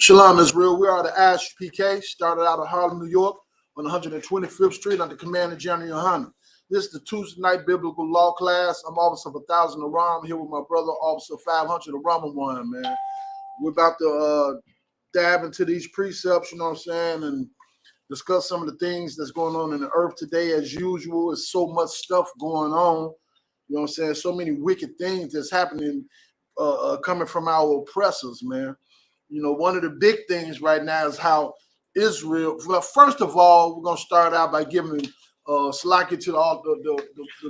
Shalom Israel. We are the Isupk, started out of Harlem, New York, on 125th Street under Commander General Yohana. This is the Tuesday night biblical law class. I'm Officer of 1,000 Aram here with my brother, Officer 500 Aram one, man. We're about to dive into these precepts, you know what I'm saying, and discuss some of the things that's going on in the earth today. As usual, there's so much stuff going on, you know what I'm saying, so many wicked things that's happening coming from our oppressors, man. You know, one of the big things right now is how Israel, well, first of all, we're going to start out by giving slack to all the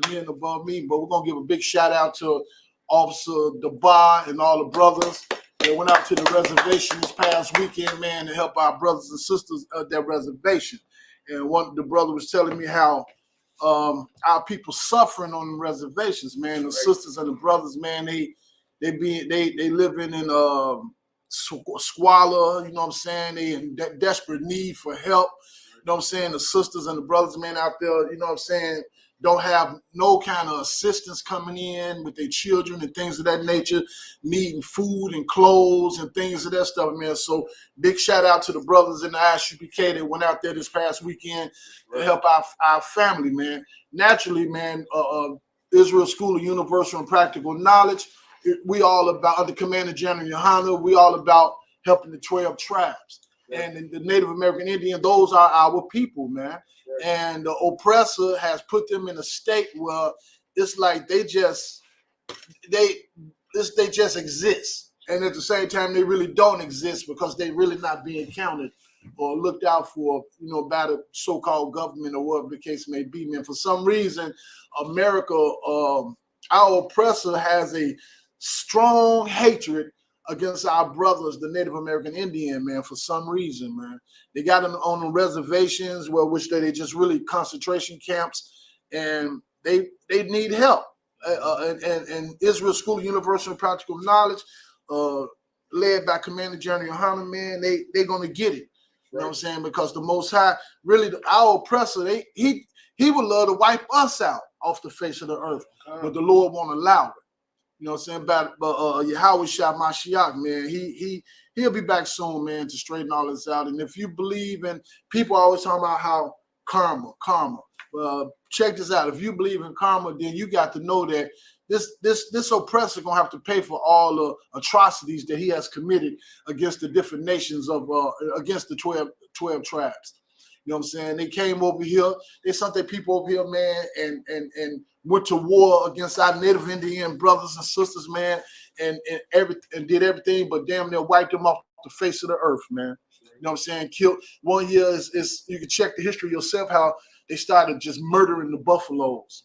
men above me, but we're going to give a big shout out to Officer Debar and all the brothers that went out to the reservation this past weekend, man, to help our brothers and sisters at that reservation. And one of the brother was telling me how our people suffering on the reservations, man. The sisters and the brothers, man, they living in squalor, you know what I'm saying? They in desperate need for help. You know what I'm saying? The sisters and the brothers, man, out there, you know what I'm saying, don't have no kind of assistance coming in with their children and things of that nature, needing food and clothes and things of that stuff, man. So big shout out to the brothers in the Isupk that went out there this past weekend to help our family, man. Naturally, man, Israel School of Universal and Practical Knowledge, we all about, under Commander General Yohana, we all about helping the 12 tribes. And the Native American Indian, those are our people, man. And the oppressor has put them in a state where it's like they just exist. And at the same time, they really don't exist because they really not being counted or looked out for, you know, by the so-called government or whatever the case may be, man. For some reason, America, our oppressor has a strong hatred against our brothers, the Native American Indian, man, for some reason, man. They got them on the reservations, which they just really concentration camps, and they need help. And Israel School of Universal and Practical Knowledge, led by Commander General Yohana, man, they're going to get it. You know what I'm saying? Because the Most High, really, our oppressor, he would love to wipe us out off the face of the earth, but the Lord won't allow it. You know what I'm saying? But Yahweh Shah Mashiach, man, he'll be back soon, man, to straighten all this out. And if you believe in, people always talking about how karma. Check this out. If you believe in karma, then you got to know that this oppressor gonna have to pay for all the atrocities that he has committed against the different nations of against the 12 tribes. You know what I'm saying? They came over here, they sent their people over here, man, and went to war against our Native Indian brothers and sisters, man, and did everything but damn near wiped them off the face of the earth, man. You know what I'm saying? Killed 1 year is you can check the history yourself, how they started just murdering the buffaloes,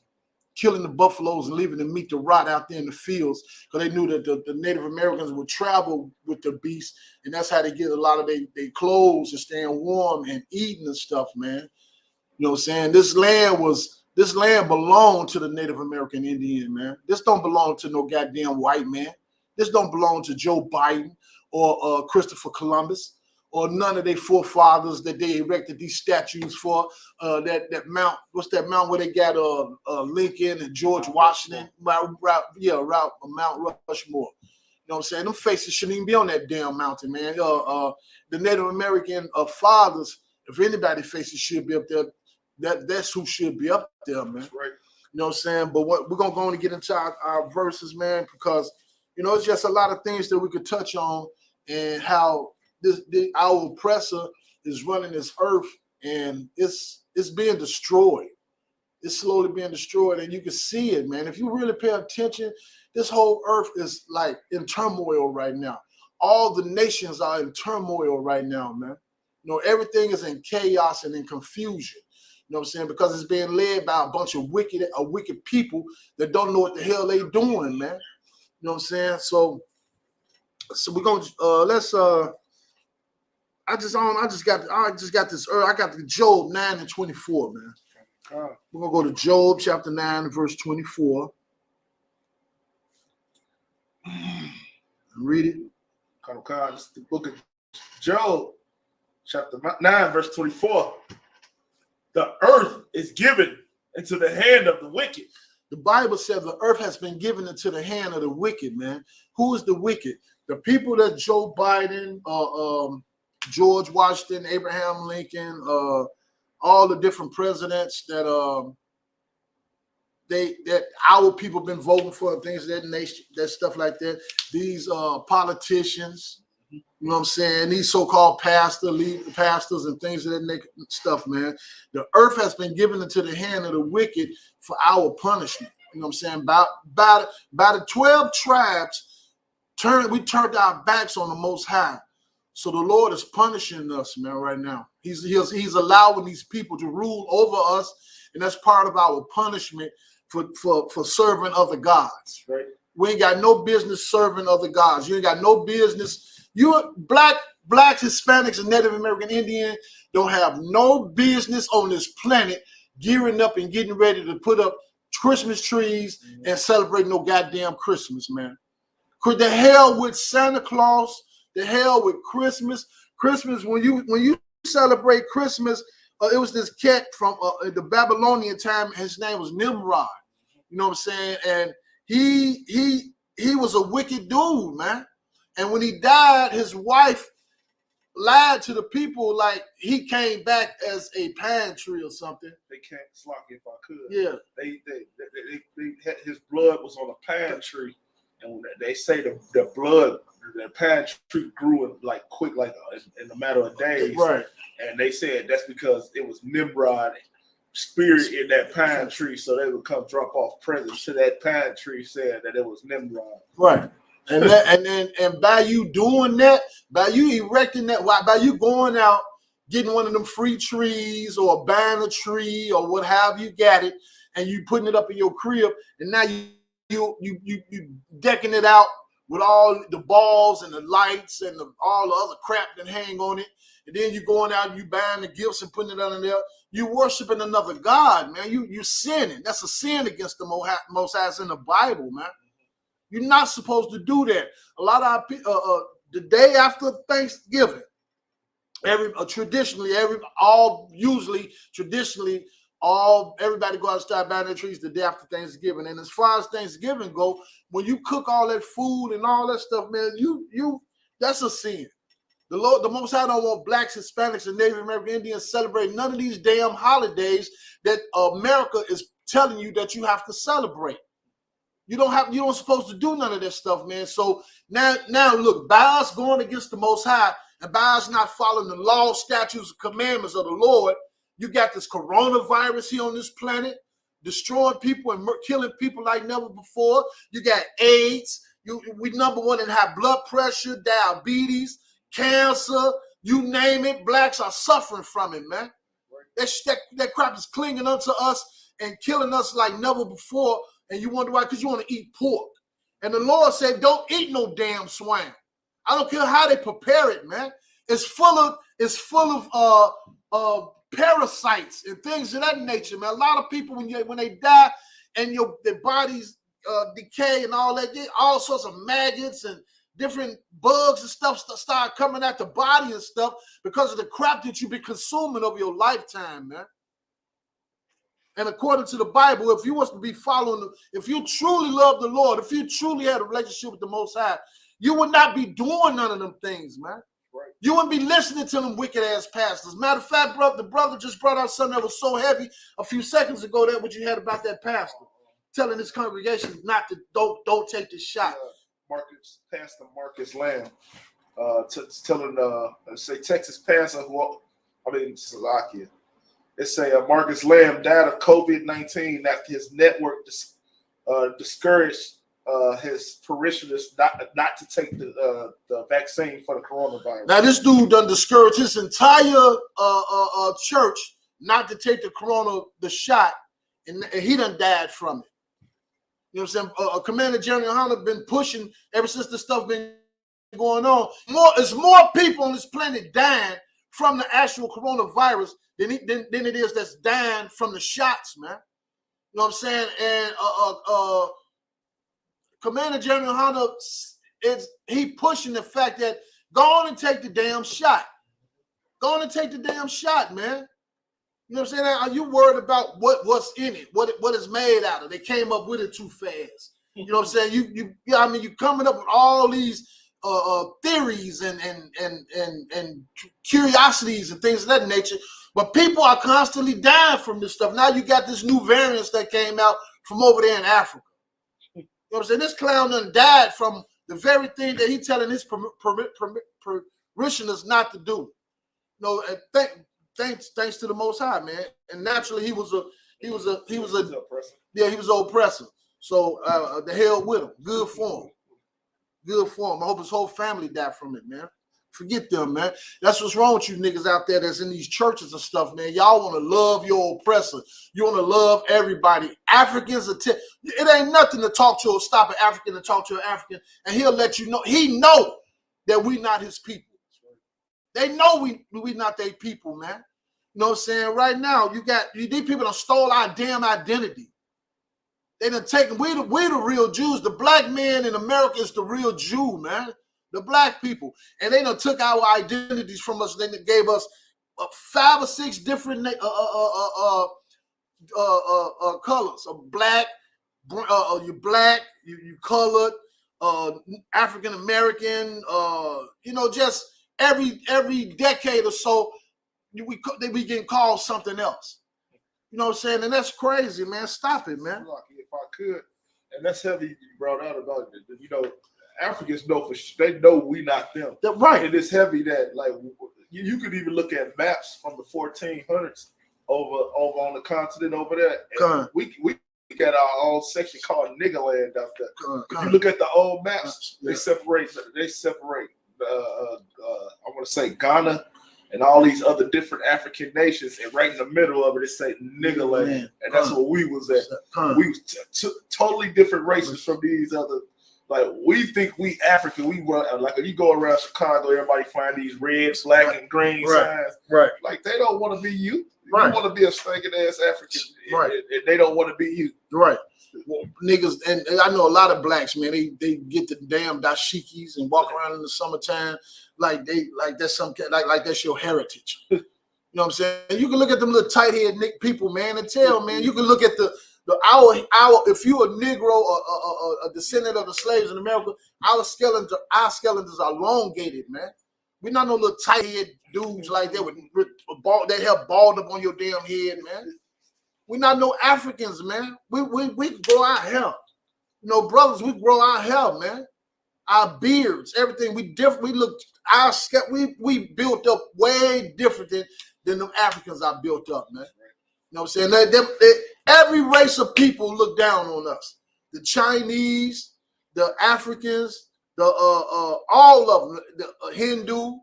killing the buffaloes and leaving the meat to rot out there in the fields, because they knew that the Native Americans would travel with the beasts, and that's how they get a lot of their clothes and staying warm and eating and stuff, man. You know what I'm saying? This land belonged to the Native American Indian, man. This don't belong to no goddamn white man. This don't belong to Joe Biden or Christopher Columbus or none of their forefathers that they erected these statues for. That mount, what's that mount where they got Lincoln and George Washington? Mount Rushmore. You know what I'm saying? Them faces shouldn't even be on that damn mountain, man. The Native American fathers, if anybody faces should be up there, that's who should be up there, man. That's right. You know what I'm saying? But we're gonna go on and get into our verses, man, because you know it's just a lot of things that we could touch on, and how our oppressor is running this earth, and it's being destroyed. It's slowly being destroyed, and you can see it, man. If you really pay attention, this whole earth is like in turmoil right now. All the nations are in turmoil right now, man. You know, everything is in chaos and in confusion. You know what I'm saying? Because it's being led by a bunch of wicked people that don't know what the hell they doing, man. You know what I'm saying? So we're gonna let's I just got this I got the Job 9 and 24, man. We're gonna go to Job chapter 9 verse 24. Read it. It's the book of Job, chapter 9, verse 24. The earth is given into the hand of the wicked, The Bible says the earth has been given into the hand of the wicked, man. Who is the wicked? The people that Joe Biden, George Washington, Abraham Lincoln, all the different presidents that that our people been voting for, things of that nation, that stuff like that. These politicians, you know what I'm saying? These so-called pastors and things of that stuff, man. The earth has been given into the hand of the wicked for our punishment. You know what I'm saying? By the 12 tribes, we turned our backs on the Most High. So the Lord is punishing us, man, right now. He's allowing these people to rule over us, and that's part of our punishment for serving other gods. Right. We ain't got no business serving other gods. You ain't got no business. You blacks, Hispanics, and Native American Indian don't have no business on this planet gearing up and getting ready to put up Christmas trees and celebrate no goddamn Christmas, man. Could the hell with Santa Claus, the hell with Christmas. Christmas, when you celebrate Christmas, it was this cat from the Babylonian time. His name was Nimrod. You know what I'm saying? And he was a wicked dude, man. And when he died, his wife lied to the people like he came back as a pine tree or something. They can't slock if I could. Yeah. They had, his blood was on a pine tree, and they say the pine tree grew in quick, in a matter of days. Right. And they said that's because it was Nimrod spirit in that pine tree, so they would come drop off presents to that pine tree, saying that it was Nimrod. Right. And by you doing that, by you erecting that, by you going out, getting one of them free trees or buying a tree or what have you got it, and you putting it up in your crib, and now you decking it out with all the balls and the lights and all the other crap that hang on it, and then you going out and you buying the gifts and putting it under there. You worshiping another god, man. You sinning. That's a sin against the Most High in the Bible, man. You're not supposed to do that. A lot of our people, the day after Thanksgiving, traditionally, everybody go out and start buying their trees the day after Thanksgiving. And as far as Thanksgiving go, when you cook all that food and all that stuff, man, that's a sin. The Most High don't want blacks, Hispanics, and Native American Indians celebrate none of these damn holidays that America is telling you that you have to celebrate. You don't supposed to do none of this stuff, man. So now look, by us going against the Most High and by us not following the law, statutes, and commandments of the Lord, you got this coronavirus here on this planet, destroying people and killing people like never before. You got AIDS. We number one in high blood pressure, diabetes, cancer, you name it. Blacks are suffering from it, man. That crap is clinging onto us and killing us like never before. And you wonder why? Because you want to eat pork. And the Lord said, don't eat no damn swine. I don't care how they prepare it, man. It's full of parasites and things of that nature, man. A lot of people, when they die and their bodies decay and all that, all sorts of maggots and different bugs and stuff start coming at the body and stuff because of the crap that you've been consuming over your lifetime, man. And according to the Bible, if you was to be following, if you truly love the Lord, if you truly had a relationship with the Most High, you would not be doing none of them things, man. Right. You wouldn't be listening to them wicked ass pastors. Matter of fact, the brother just brought out something that was so heavy a few seconds ago. That what you had about that pastor telling his congregation not to don't take this shot. Pastor Marcus Lamb, telling say Texas pastor Slovakia. It say Marcus Lamb died of COVID-19 after his network discouraged his parishioners not to take the vaccine for the coronavirus. Now this dude done discouraged his entire church not to take the shot, and he done died from it. You know what I'm saying? Commander General Hunter been pushing ever since this stuff been going on. There's more people on this planet dying from the actual coronavirus than it is that's dying from the shots, man. You know what I'm saying? And Commander General Hunter he pushing the fact that go on and take the damn shot. Go on and take the damn shot, man. You know what I'm saying? Are you worried about what's in it, what it's made out of? They came up with it too fast. You know what I'm saying? You coming up with all these theories and curiosities and things of that nature, but people are constantly dying from this stuff. Now you got this new variants that came out from over there in Africa. You know what I'm saying? This clown done died from the very thing that he's telling his parishioners not to do. You know, and thanks to the Most High, man. And naturally, he was an oppressor. So the hell with him. Good for him. Good for him. I hope his whole family died from it, man. Forget them, man. That's what's wrong with you niggas out there that's in these churches and stuff, man. Y'all want to love your oppressor. You want to love everybody. Africans, it ain't nothing to talk to or stop an African and talk to an African, and he'll let you know. He know that we not his people. They know we not their people, man. You know what I'm saying? Right now, these people done stole our damn identity. They done taken, we the real Jews. The black man in America is the real Jew, man. The black people. And they done took our identities from us. They gave us 5 or 6 different colors. Black, you're black, you colored, African American, just every decade or so, we getting called something else. You know what I'm saying? And that's crazy, man. Stop it, man. If I could, and that's heavy you brought out about it. Africans know they know we not them. Right. And it's heavy that like you could even look at maps from the 1400s over on the continent over there. And we got our own section called Niggerland out there. If you look at the old maps, they separate. I want to say Ghana and all these other different African nations, and right in the middle of it, it say Niggerland, and that's where we was at. We was totally different races from these other. Like we think we African, we run like if you go around Chicago, everybody find these red, black, and green signs. Right. Like they don't want to be you. Right. You want to be a stinking ass African. Right. And they don't want to be you. Right. Well, niggas, and I know a lot of blacks, man. They get the damn dashikis and walk around in the summertime like that's some like that's your heritage. You know what I'm saying? You can look at them little tight head Nick people, man, and tell, man. You can look at our if you a Negro or a descendant of the slaves in America, our skeletons are elongated, man. We're not no little tight head dudes like that with that have balled up on your damn head, man. We're not no Africans, man. We grow our hair. Brothers, we grow our hair, man. Our beards, everything. We different. We look we built up way different than them Africans are built up, man. You know what I'm saying? Every race of people look down on us. The Chinese, the Africans, the all of them, the Hindu,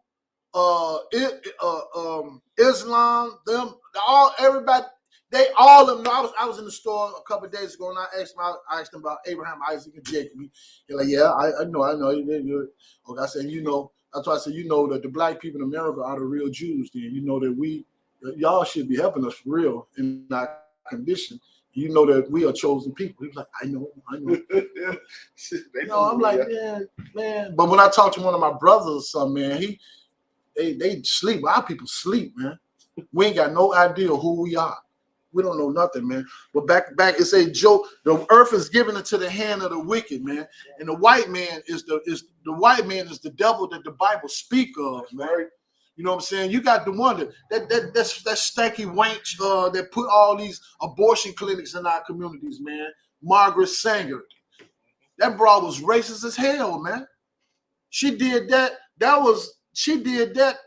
Islam, everybody. They all of them. I was in the store a couple of days ago, and I asked them about Abraham, Isaac, and Jacob. They're like, yeah, I know. Okay, I said, that's why I said, that the black people in America are the real Jews. Then that y'all should be helping us for real in our condition. You know that we are chosen people. He was like, I know. I'm like, man. But when I talk to one of my brothers or something, man, they sleep. Our people sleep, man. We ain't got no idea who we are. We don't know nothing, man. But back, it's a joke. The earth is given into the hand of the wicked, man. And the white man is the devil that the Bible speak of, man. Right. You know what I'm saying? You got the one that stanky wench that put all these abortion clinics in our communities, man. Margaret Sanger. That broad was racist as hell, man. She did that. She did that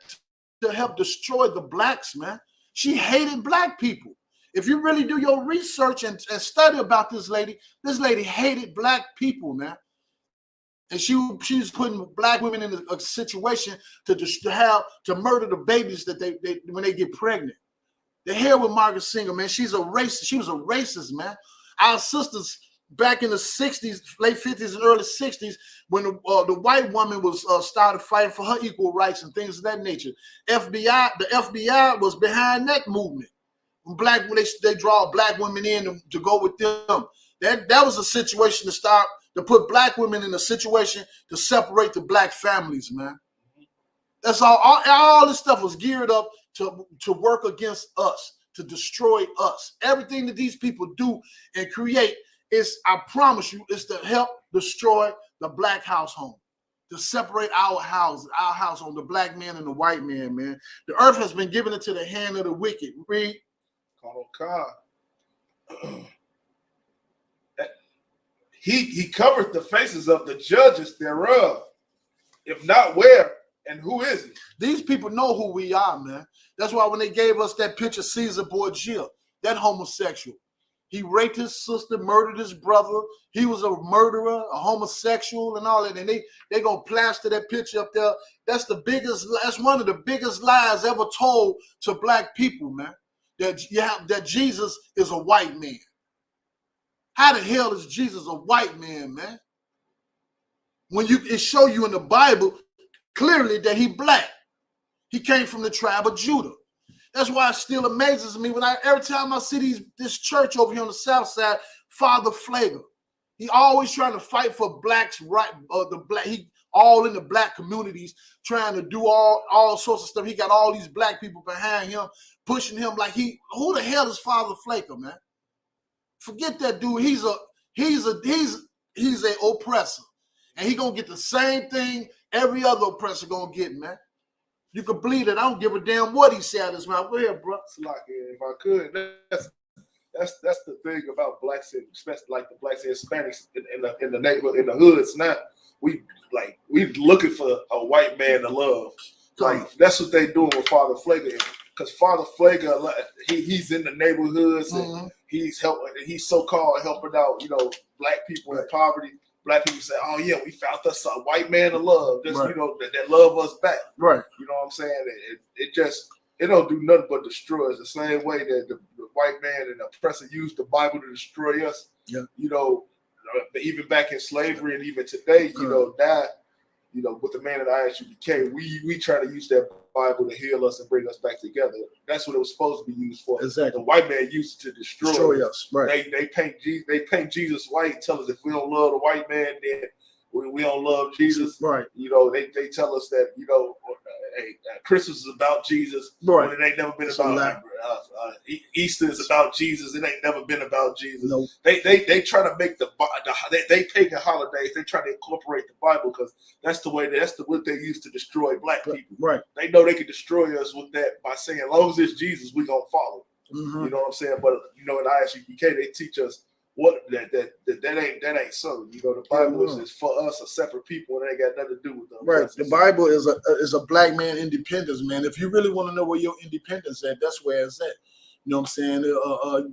to help destroy the blacks, man. She hated black people. If you really do your research and study about this lady hated black people, man. And she was putting black women in a situation to murder the babies that they when they get pregnant. The hell with Margaret Sanger, man. She's a racist. She was a racist, man. Our sisters back in the 60s, late 50s and early 60s, when the white woman was started fighting for her equal rights and things of that nature. The FBI was behind that movement. When they draw black women in to go with them. That was a situation to put black women in a situation to separate the black families, man. That's all this stuff was geared up to work against us, to destroy us. Everything that these people do and create is, I promise you, is to help destroy the black household, to separate our household, the black man and the white man, man. The earth has been given into the hand of the wicked. Read. He covered the faces of the judges thereof. If not, where and who is he? These people know who we are, man. That's why when they gave us that picture, Caesar Borgia, that homosexual, he raped his sister, murdered his brother. He was a murderer, a homosexual, and all that. And they gonna plaster that picture up there. That's one of the biggest lies ever told to black people, man. That Jesus is a white man. How the hell is Jesus a white man, man? When it show you in the Bible clearly that he black. He came from the tribe of Judah. That's why it still amazes me when every time I see this church over here on the south side, Father Flager, he always trying to fight for blacks, right? He all in the black communities trying to do all sorts of stuff. He got all these black people behind him, pushing him like who the hell is Father Flager, man? Forget that dude. He's a oppressor, and he gonna get the same thing every other oppressor gonna get, man. You can believe it. I don't give a damn what he said out his mouth. Go ahead, bro. If I could, that's the thing about blacks, especially like the blacks and Hispanics in the neighborhood, in the hoods. Now we looking for a white man to love. Like that's what they doing with Father Flager. Because Father Flager, he's in the neighborhoods and he's so-called helping out, black people in poverty. Black people say, "Oh yeah, we found us a white man to love, just that love us back." Right. You know what I'm saying? It don't do nothing but destroy us. The same way that the white man and the oppressor used the Bible to destroy us. Yeah. Even back in slavery and even today, with the man at Isupk, we try to use that Bible to heal us and bring us back together. That's what it was supposed to be used for. Exactly. The white man used it to destroy us. Right. They paint Jesus white. Tell us if we don't love the white man, then we don't love Jesus. Right. They tell us that Christmas is about Jesus. Right. But it ain't never been about Easter is about Jesus. It ain't never been about Jesus. Nope. They try to make they pagan holidays. They try to incorporate the Bible because that's what they use to destroy black people. Right. They know they can destroy us with that by saying, as long as it's Jesus, we gonna follow. Mm-hmm. You know what I'm saying? But in Isupk, they teach us what that ain't so. The Bible is for us, a separate people, and it ain't got nothing to do with them. Right. The Bible is a black man independence, man. If you really want to know where your independence at, that's where it's at. You know what I'm saying?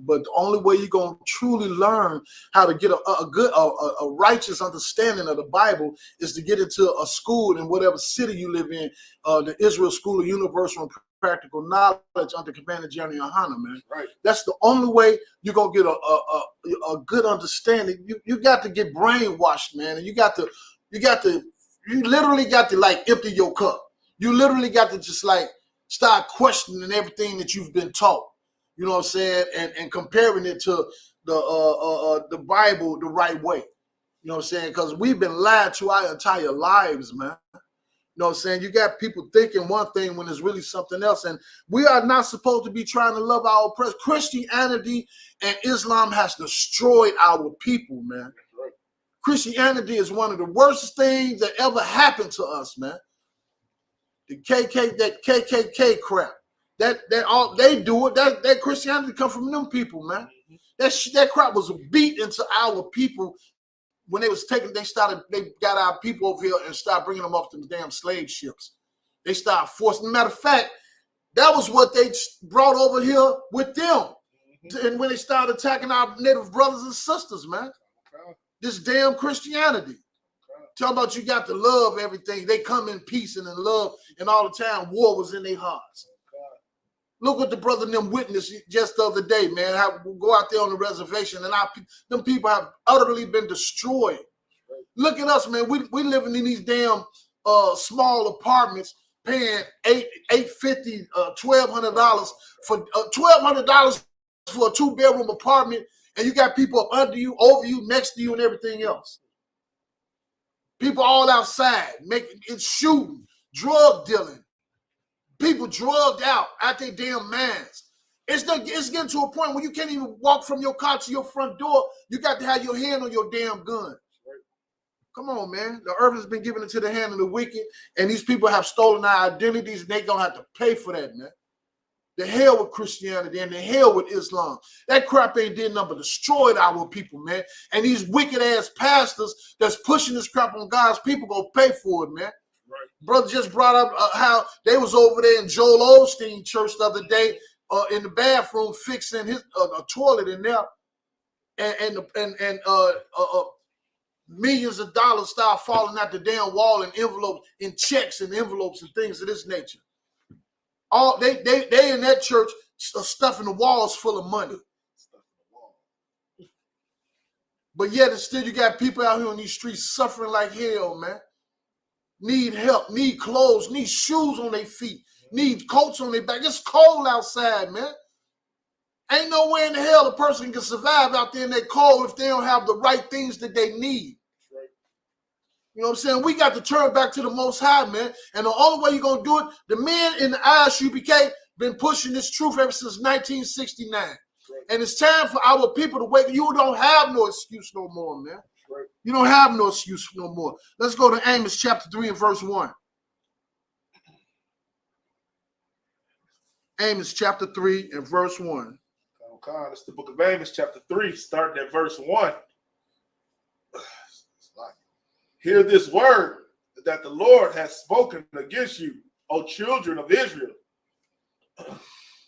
But the only way you're gonna truly learn how to get a righteous understanding of the Bible is to get into a school in whatever city you live in, the Israel School of Universal and Practical Knowledge under Commander General Yohana, man. Right. That's the only way you're gonna get a good understanding. You got to get brainwashed, man, and you literally got to like empty your cup. You literally got to just like start questioning everything that you've been taught. You know what I'm saying? And comparing it to the Bible the right way. You know what I'm saying? Because we've been lied to our entire lives, man. You know what I'm saying? You got people thinking one thing when it's really something else. And we are not supposed to be trying to love our oppressors. Christianity and Islam has destroyed our people, man. Right. Christianity is one of the worst things that ever happened to us, man. The KKK crap. That all they do it. That Christianity come from them people, man. That crap was beat into our people when they was taking. They got our people over here and started bringing them off them damn slave ships. They started forcing. Matter of fact, that was what they brought over here with them. And when they started attacking our native brothers and sisters, man, this damn Christianity. Talking about you got to love everything. They come in peace and in love, and all the time war was in their hearts. Look what the brother and them witnessed just the other day, man. How we go out there on the reservation, and them people have utterly been destroyed. Look at us, man. We living in these damn small apartments, paying $850, $1,200 for $1,200 for a 2-bedroom apartment, and you got people up under you, over you, next to you, and everything else. People all outside, shooting, drug dealing. People drugged out their damn minds. It's getting to a point where you can't even walk from your car to your front door. You got to have your hand on your damn gun. Right. Come on, man. The earth has been given into the hand of the wicked, and these people have stolen our identities, and they're going to have to pay for that, man. The hell with Christianity and the hell with Islam. That crap ain't did nothing but destroyed our people, man. And these wicked-ass pastors that's pushing this crap on God's people gonna pay for it, man. Right. Brother just brought up how they was over there in Joel Osteen church the other day in the bathroom fixing his a toilet in there, and millions of dollars start falling out the damn wall in envelopes, in checks and envelopes and things of this nature. All they in that church stuffing the walls full of money. But yet and still you got people out here on these streets suffering like hell, man. Need help, need clothes, need shoes on their feet, need coats on their back. It's cold outside, man. Ain't no way in the hell a person can survive out there in that cold if they don't have the right things that they need. You know what I'm saying? We got to turn back to the Most High, man. And the only way you're going to do it, the men in the Isupk been pushing this truth ever since 1969. Right. And it's time for our people to wake up. You don't have no excuse no more, man. Right. You don't have no excuse no more. Let's go to Amos chapter 3 and verse 1. Amos chapter 3 and verse 1. Okay, it's the book of Amos chapter 3, starting at verse 1. Hear this word that the Lord has spoken against you, O children of Israel,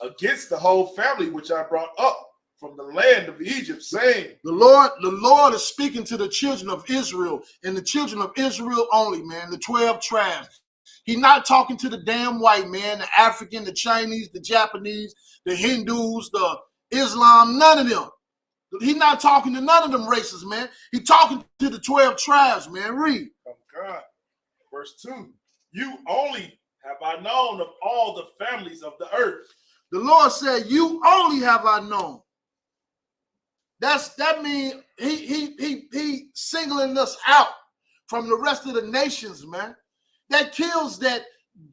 against the whole family which I brought up from the land of Egypt, saying, the Lord is speaking to the children of Israel, and the children of Israel only, man, the 12 tribes. He's not talking to the damn white man, the African, the Chinese, the Japanese, the Hindus, the Islam, none of them. He's not talking to none of them races, man. He's talking to the 12 tribes, man. Read. Oh God. Verse 2. You only have I known of all the families of the earth. The Lord said, you only have I known. That means he singling us out from the rest of the nations, man. That kills that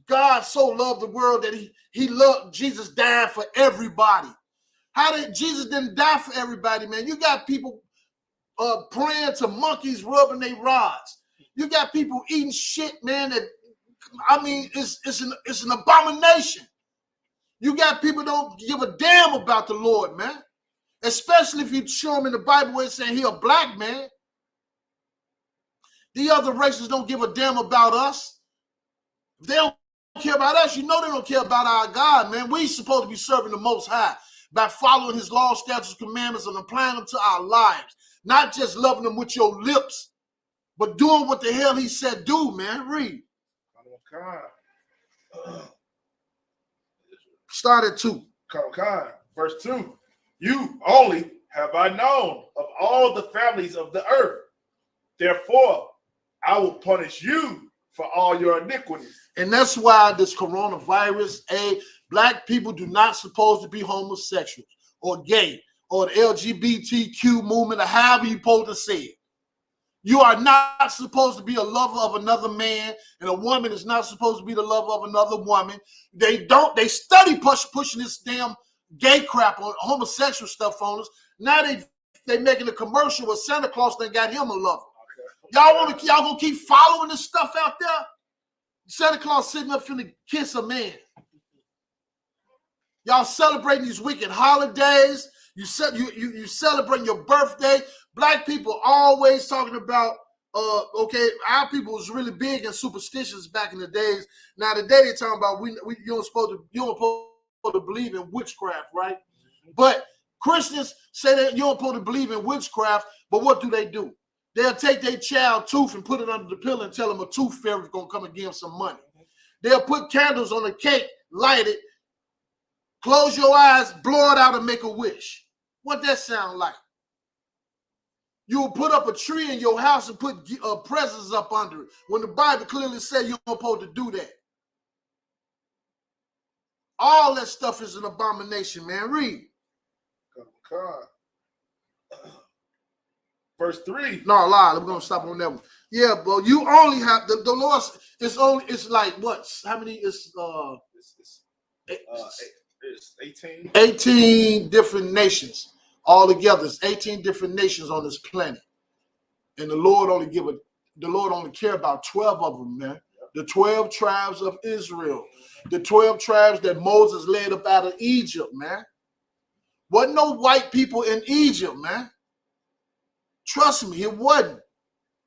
God so loved the world that he loved Jesus dying for everybody. How did Jesus didn't die for everybody, man? You got people praying to monkeys rubbing their rods. You got people eating shit, man. That I mean, it's an abomination. You got people don't give a damn about the Lord, man. Especially if you show them in the Bible where it's saying he a black man. The other races don't give a damn about us. If they don't care about us, you know they don't care about our God, man. We supposed to be serving the Most High by following his laws, statutes, commandments, and applying them to our lives. Not just loving them with your lips, but doing what the hell he said do, man. Read. Start at 2. Verse 2. You only have I known of all the families of the earth. Therefore, I will punish you for all your iniquities. And that's why this coronavirus, black people do not supposed to be homosexuals or gay or the LGBTQ movement or however you supposed to say it. You are not supposed to be a lover of another man, and a woman is not supposed to be the lover of another woman. They study pushing this damn gay crap on homosexual stuff on us. Now they making a commercial where Santa Claus done got him a lover. Y'all gonna keep following this stuff out there? Santa Claus sitting up finna kiss a man. Y'all celebrating these wicked holidays. You celebrating your birthday. Black people always talking about, okay, our people was really big and superstitious back in the days. Now today they're talking about you don't supposed to believe in witchcraft, right? But Christians say that you don't supposed to believe in witchcraft, but what do? They'll take their child tooth and put it under the pillow and tell them a tooth fairy is going to come and give them some money. They'll put candles on the cake, light it, close your eyes, blow it out and make a wish. What that sound like? You'll put up a tree in your house and put presents up under it when the Bible clearly says you're supposed to do that. All that stuff is an abomination, man. Read. Verse 3. No, lie. We're going to stop on that one. Yeah, but you only have, the Lord, it's like what? How many? It's It's 18. 18 different nations altogether. It's 18 different nations on this planet. And the Lord only care about 12 of them, man. The 12 tribes of Israel. The 12 tribes that Moses led up out of Egypt, man. Wasn't no white people in Egypt, man. Trust me, it wasn't.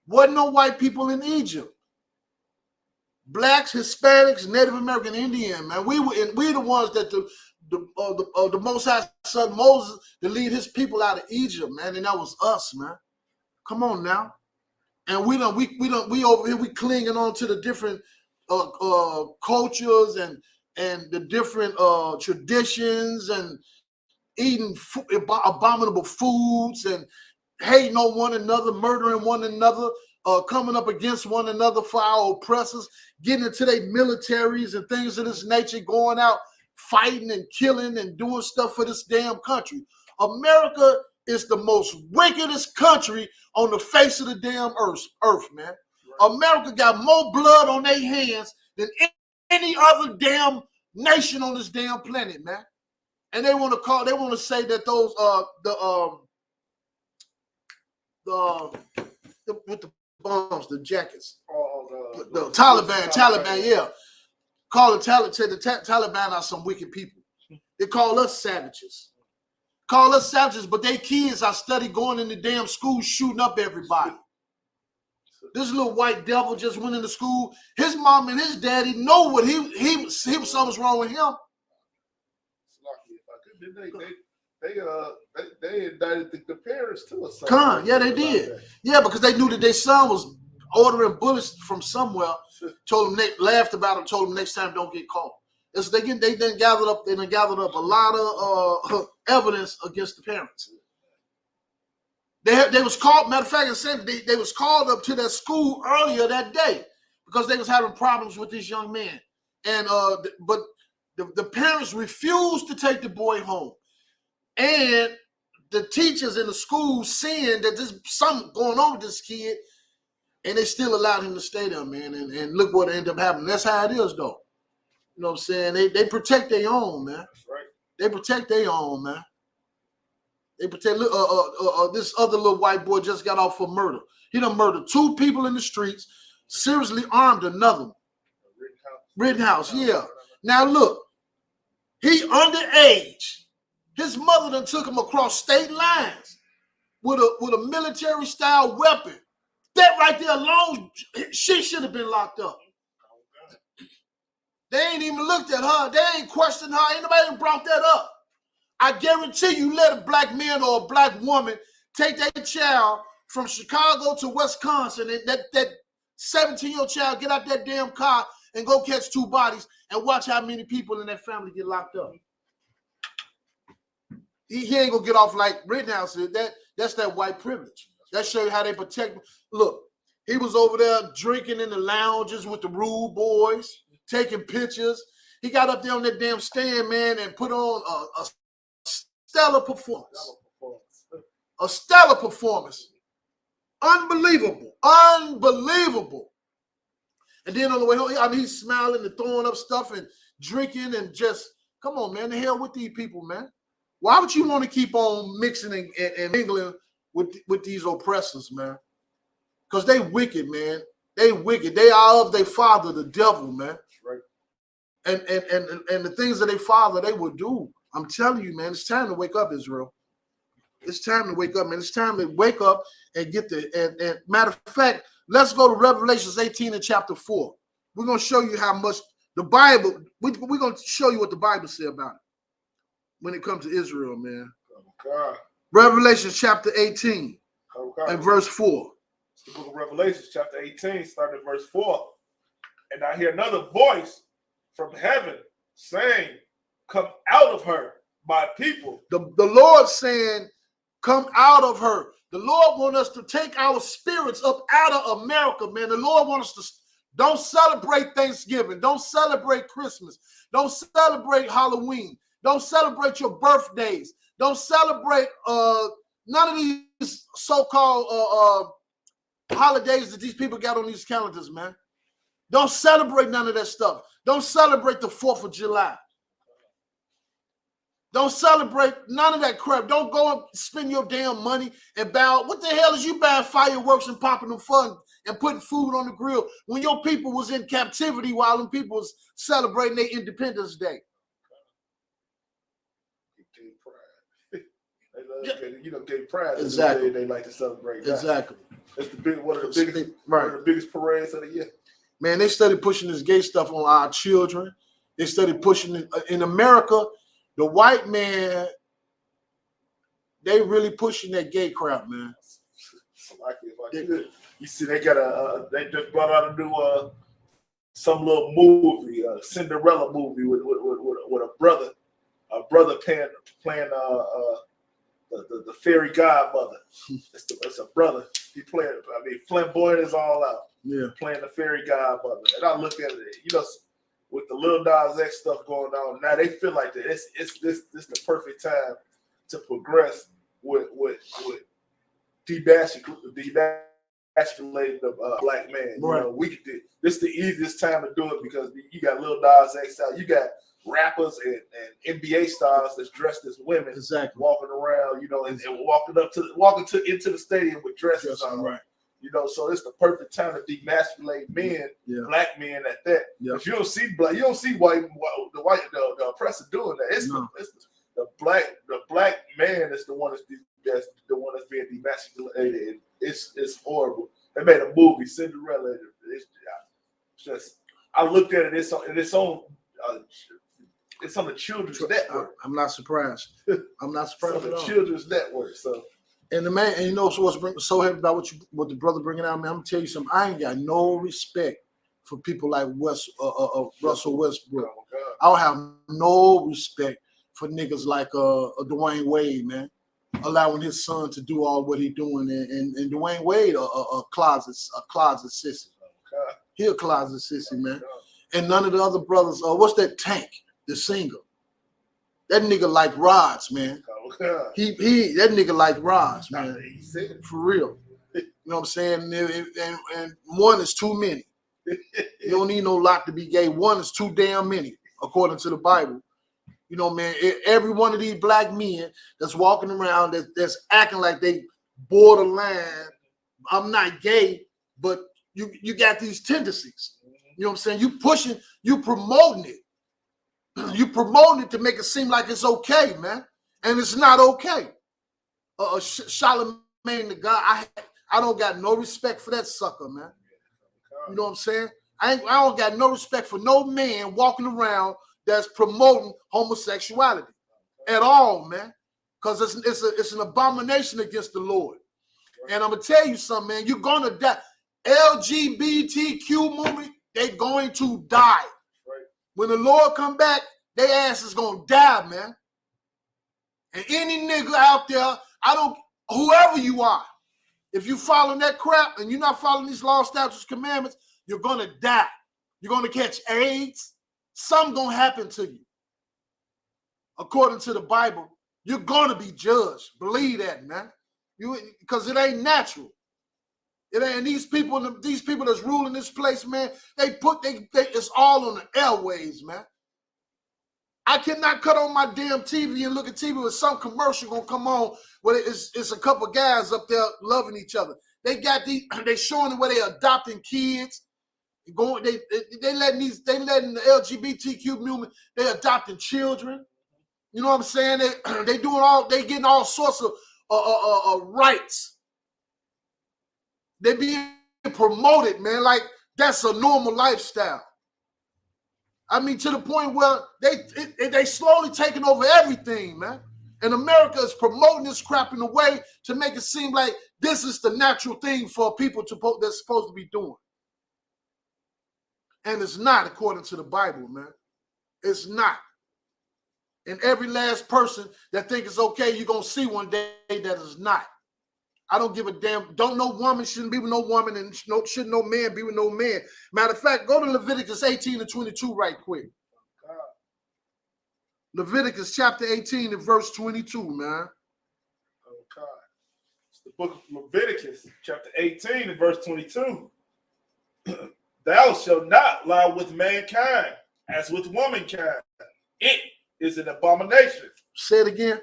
Wasn't no white people in Egypt. Blacks, Hispanics, Native American, Indian, man. We the ones that the Most High Son Moses to lead his people out of Egypt, man, and that was us, man. Come on now, and we over here we clinging on to the different cultures and the different traditions and eating abominable foods and hating on one another, murdering one another. Coming up against one another for our oppressors, getting into their militaries and things of this nature, going out fighting and killing and doing stuff for this damn country. America is the most wickedest country on the face of the damn earth, man. Right. America got more blood on their hands than any other damn nation on this damn planet, man. And they want to say that those with the bombs, the jackets, the Taliban, yeah. Call the Taliban are some wicked people. They call us savages. But they kids are study going into damn school shooting up everybody. This little white devil just went into school. His mom and his daddy know what he something's wrong with him. They indicted the parents too or something. Yeah, they did. Yeah, because they knew that their son was ordering bullets from somewhere. Told them, they laughed about it. Told them next time don't get caught. They then gathered up a lot of evidence against the parents. They was called. Matter of fact, it said they was called up to that school earlier that day because they was having problems with this young man, and but the parents refused to take the boy home. And the teachers in the school seeing that there's something going on with this kid, and they still allowed him to stay there, man. And look what ended up happening. That's how it is, though. You know what I'm saying? They protect their own, man. That's right. They protect their own, man. They protect. This other little white boy just got off for murder. He done murdered 2 people in the streets, seriously armed another one. Rittenhouse, yeah. Now look, he underage. His mother done took him across state lines with a military style weapon. That right there alone, she should have been locked up. They ain't even looked at her. They ain't questioned her. Ain't nobody even brought that up. I guarantee you let a black man or a black woman take that child from Chicago to Wisconsin and that 17-year-old child get out that damn car and go catch 2 bodies and watch how many people in that family get locked up. He ain't gonna get off like Rittenhouse did. That's that white privilege. That show you how they protect. Look, he was over there drinking in the lounges with the rude boys, taking pictures. He got up there on that damn stand, man, and put on a stellar performance. A stellar performance. Unbelievable. And then on the way home, I mean, he's smiling and throwing up stuff and drinking and just, come on, man, the hell with these people, man. Why would you want to keep on mixing and mingling with these oppressors, man? Because they wicked, man. They wicked. They are of their father, the devil, man. Right. And the things that they father, they will do. I'm telling you, man, it's time to wake up, Israel. It's time to wake up, man. It's time to wake up and get and matter of fact, let's go to Revelations 18 and chapter 4. We're going to show you how much the Bible, we're going to show you what the Bible says about it when it comes to Israel, man. God. Revelation chapter 18 and verse 4. It's the book of Revelation chapter 18, starting at verse 4. And I hear another voice from heaven saying, come out of her, my people. The Lord saying, come out of her. The Lord wants us to take our spirits up out of America, man. The Lord wants us to don't celebrate Thanksgiving. Don't celebrate Christmas. Don't celebrate Halloween. Don't celebrate your birthdays. Don't celebrate none of these so-called holidays that these people got on these calendars, man. Don't celebrate none of that stuff. Don't celebrate the 4th of July. Don't celebrate none of that crap. Don't go and spend your damn money and buy. What the hell is you buying fireworks and popping them fun and putting food on the grill when your people was in captivity while them people was celebrating their Independence Day? Gay pride. Exactly. They like to celebrate. Exactly. That's one of the biggest parades of the year. Man, they started pushing this gay stuff on our children. They started pushing it in America. The white man, they really pushing that gay crap, man. So you see, they got they just brought out a new some little movie, a Cinderella movie with a brother playing the fairy godmother. It's a brother. He playing. I mean, flamboyant is all out. Yeah, playing the fairy godmother. And I look at it, with the Lil Nas X stuff going on, now they feel like that it's the perfect time to progress with demasculating the black man. Right. This the easiest time to do it because you got Lil Nas X out, you got rappers and NBA stars that's dressed as women, exactly, walking around, and walking into the stadium with dresses on. Right. So it's the perfect time to demasculate men, black men at that. Because you don't see the oppressor doing that. It's the black man is the one that's being demasculated. And it's horrible. They made a movie, Cinderella. It's just, I looked at it. It's on the Children's Network. I'm not surprised. I'm not surprised at all. Children's Network. So. And the man, and so what's so heavy about what the brother bringing out, man. I'm gonna tell you something. I ain't got no respect for people like Russell Westbrook. Oh, I don't have no respect for niggas like Dwayne Wade, man, allowing his son to do all what he doing, and Dwayne Wade a closet sissy. Oh, he a closet sissy, man. And none of the other brothers. What's that Tank, the singer? That nigga like rods, man. Oh, that nigga like rods, man. For real. You know what I'm saying? And one is too many. You don't need no lot to be gay. One is too damn many, according to the Bible. You know, man, every one of these black men that's walking around that's acting like they borderline, I'm not gay, but you got these tendencies. You know what I'm saying? You pushing, you promoting it. You promoting it to make it seem like it's okay, man. And it's not okay. Charlemagne the God, I don't got no respect for that sucker, man. You know what I'm saying? I don't got no respect for no man walking around that's promoting homosexuality at all, man. Because it's an abomination against the Lord. And I'm gonna tell you something, man. You're gonna die. LGBTQ movement, they're going to die. When the Lord come back, their ass is gonna die, man. And any nigga out there, whoever you are, if you following that crap and you're not following these law, statutes, commandments, you're gonna die. You're gonna catch AIDS. Something gonna happen to you. According to the Bible, you're gonna be judged. Believe that, man. Because it ain't natural. It ain't. And these people that's ruling this place, man, it's all on the airways, man. I cannot cut on my damn TV and look at TV with some commercial gonna come on where it's a couple guys up there loving each other. They showing where they adopting kids, they letting the LGBTQ movement, they adopting children. You know what I'm saying? They getting all sorts of rights. They being promoted, man, like that's a normal lifestyle. I mean, to the point where they slowly taking over everything, man. And America is promoting this crap in a way to make it seem like this is the natural thing for people that's supposed to be doing. And it's not, according to the Bible, man. It's not. And every last person that thinks it's okay, you're going to see one day that is not. I don't give a damn. Don't no woman shouldn't be with no woman, and shouldn't no man be with no man. Matter of fact, go to Leviticus 18 and 22 right quick. Leviticus chapter 18 and verse 22, man. Okay. It's the book of Leviticus, chapter 18 and verse 22. Thou shalt not lie with mankind as with womankind. It is an abomination. Say it again.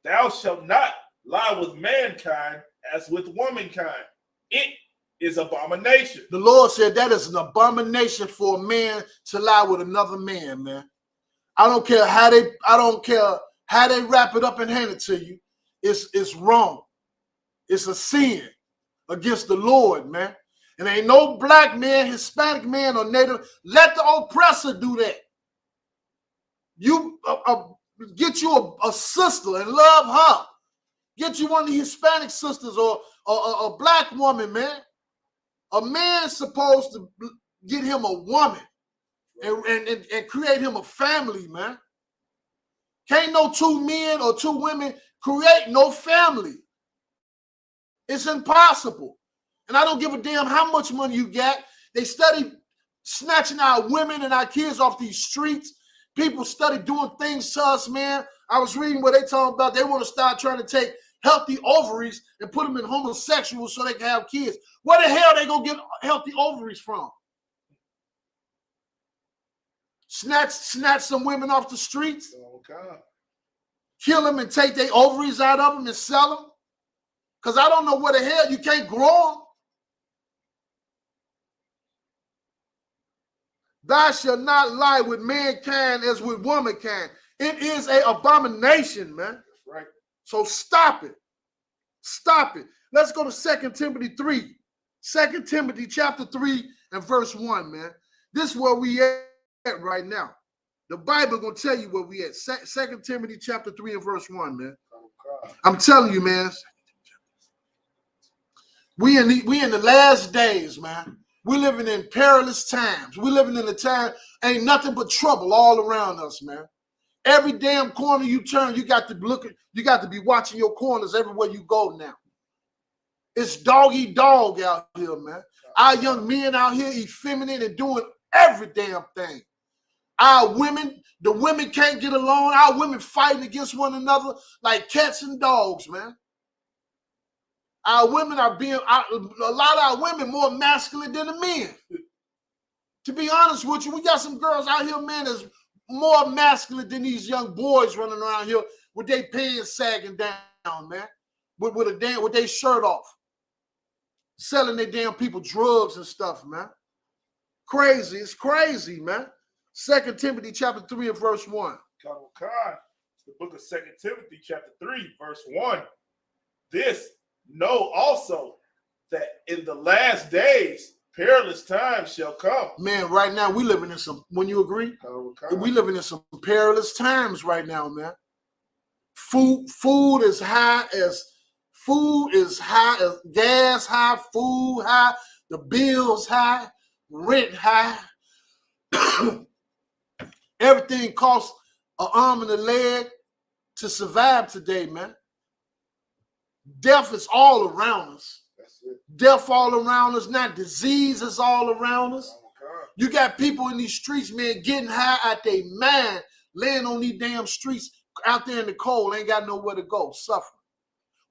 Thou shalt not lie with mankind as with womankind. It is abomination. The Lord said that is an abomination for a man to lie with another man, man. I don't care how they wrap it up and hand it to you. It's wrong. It's a sin against the Lord, man. And ain't no black man, Hispanic man, or Native. Let the oppressor do that. You get you a sister and love her. Get you one of the Hispanic sisters or a black woman, man. A man's supposed to get him a woman and create him a family, man. Can't no two men or two women create no family. It's impossible. And I don't give a damn how much money you got. They study snatching our women and our kids off these streets. People study doing things to us, man. I was reading what they talking about. They want to start trying to take healthy ovaries and put them in homosexuals so they can have kids. Where the hell they gonna get healthy ovaries from? Snatch some women off the streets, Oh, God. kill them and take their ovaries out of them and sell them? Because I don't know where the hell you can't grow them. Thou shalt not lie with mankind as with womankind. It is an abomination, man. That's right. So stop it. Stop it. Let's go to 2 Timothy 3. 2 Timothy chapter 3 and verse 1, man. This is where we at right now. The Bible gonna tell you where we at. 2 Timothy chapter 3 and verse 1, man. Oh, God. I'm telling you, man. We in the last days, man. We living in perilous times. We living in a time, ain't nothing but trouble all around us, man. Every damn corner you turn, you got to be watching your corners everywhere you go now. It's dog eat dog out here, man. Our young men out here effeminate and doing every damn thing. Our women, the women can't get along. Our women fighting against one another like cats and dogs, man. Our women are a lot of our women more masculine than the men. To be honest with you, we got some girls out here, man, that's more masculine than these young boys running around here with their pants sagging down, man. With their shirt off. Selling their damn people drugs and stuff, man. Crazy. It's crazy, man. 2 Timothy chapter 3 and verse 1. Oh, God. The book of 2 Timothy chapter 3, verse 1. This know also that in the last days perilous times shall come. Man, right now we living in some, when you agree? Oh, God. We living in some perilous times right now, man. Food is high as gas high, food high, the bills high, rent high. Everything costs an arm and a leg to survive today, man. Death is all around us. That's it. Death all around us, not disease is all around us. Oh, God. You got people in these streets, man, getting high at their mind, laying on these damn streets out there in the cold, ain't got nowhere to go, suffering.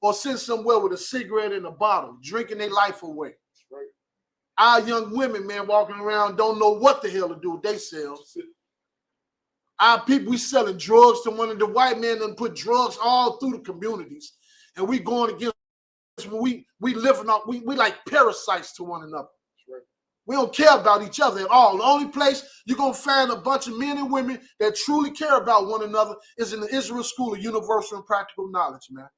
Or sitting somewhere with a cigarette in a bottle, drinking their life away. That's right. Our young women, man, walking around don't know what the hell to do with themselves. Our people, we selling drugs to one of the white men and put drugs all through the communities. And we going against, we living off, we like parasites to one another. Right. We don't care about each other at all. The only place you're going to find a bunch of men and women that truly care about one another is in the Israel School of Universal and Practical Knowledge, man.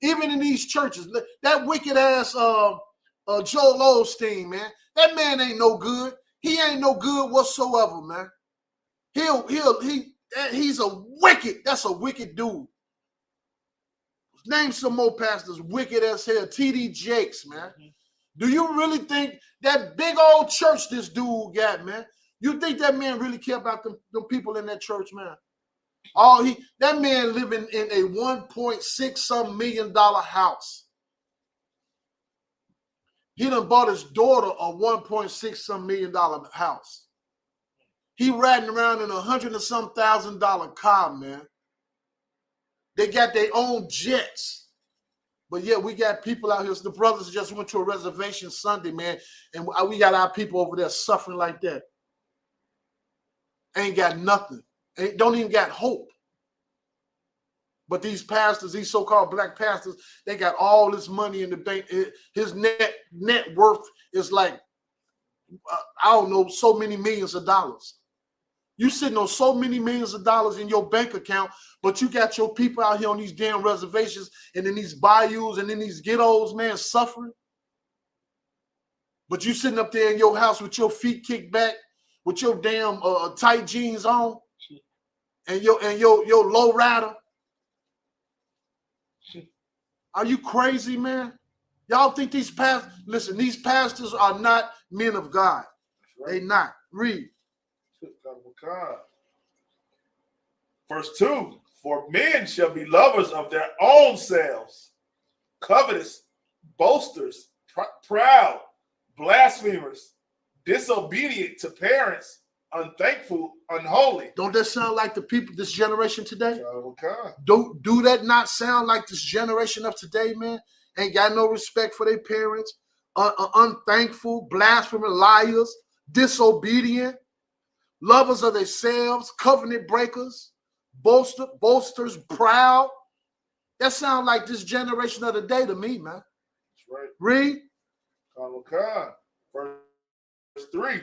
Even in these churches, that wicked ass Joel Osteen, man, that man ain't no good. He ain't no good whatsoever, man. He's a wicked, that's a wicked dude. Name some more pastors, wicked as hell. T.D. Jakes, man. Do you really think that big old church this dude got, man? You think that man really care about them people in that church, man? That man living in a $1.6 million house. He done bought his daughter a $1.6 million house. He riding around in $100,000 car, man. They got their own jets. But yeah, we got people out here. The brothers just went to a reservation Sunday, man, and we got our people over there suffering like that. Ain't got nothing. Don't even got hope. But these pastors, these so-called black pastors, they got all this money in the bank. His net worth is like, I don't know, so many millions of dollars. You sitting on so many millions of dollars in your bank account, but you got your people out here on these damn reservations and in these bayous and in these ghettos, man, suffering. But you sitting up there in your house with your feet kicked back, with your damn tight jeans on, and your low rider. Are you crazy, man? Y'all think these pastors? Listen, these pastors are not men of God. Right. They not. Read. Verse 2, for men shall be lovers of their own selves, covetous, boasters, proud, blasphemers, disobedient to parents, unthankful, unholy. Don't that sound like the people, this generation today? Do that not sound like this generation of today, man? Ain't got no respect for their parents, unthankful, blasphemer, liars, disobedient, lovers of themselves, covenant breakers, boasters, proud. That sounds like this generation of the day to me, man. That's right. Read. Verse 3.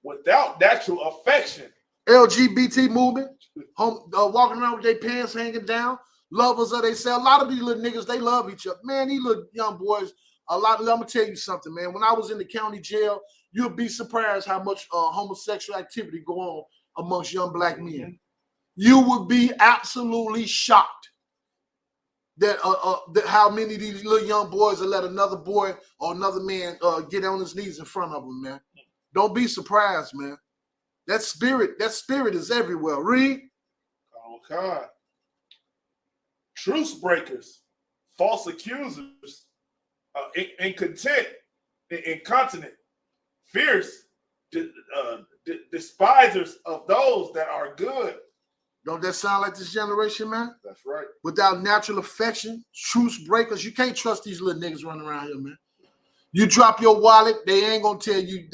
Without natural affection. LGBT movement, walking around with their pants hanging down, lovers of themselves. A lot of these little niggas, they love each other. Man, these little young boys, I'm going to tell you something, man. When I was in the county jail, you'll be surprised how much homosexual activity go on amongst young black men. You would be absolutely shocked that how many of these little young boys will let another boy or another man get on his knees in front of them, man. Don't be surprised, man. That spirit is everywhere. Read. Oh, God. Truce breakers, false accusers, incontinent, fierce, despisers of those that are good. Don't that sound like this generation, man? That's right. Without natural affection, truce breakers. You can't trust these little niggas running around here, man. You drop your wallet, they ain't gonna tell you.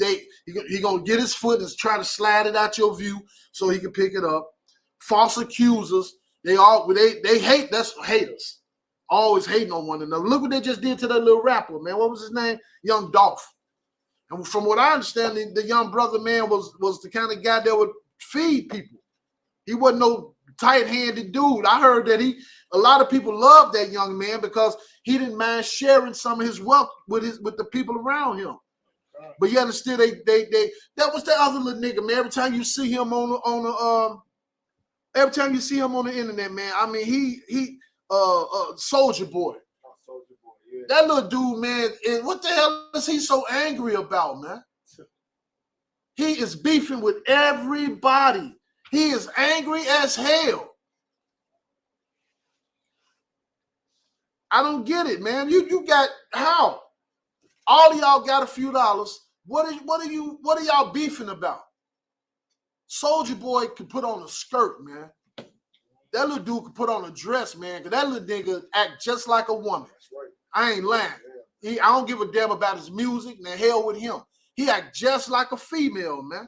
He gonna get his foot and try to slide it out your view so he can pick it up. False accusers, they hate. That's haters. Always hating on one another. Look what they just did to that little rapper, man. What was his name? Young Dolph. And from what I understand, the young brother, man, was the kind of guy that would feed people. He wasn't no tight-handed dude. I heard that a lot of people loved that young man because he didn't mind sharing some of his wealth with the people around him. But you understand, that was that other little nigga, man. Every time you see him on the internet, man, I mean, he Soldier Boy. Yeah. That little dude, man, what the hell is he so angry about, man? He is beefing with everybody. He is angry as hell. I don't get it, man. You got how? All of y'all got a few dollars. What are y'all beefing about? Soldier Boy could put on a skirt, man. That little dude could put on a dress, man. Cause that little nigga act just like a woman. That's right. I ain't lying. Yeah. I don't give a damn about his music. The hell with him. He act just like a female, man.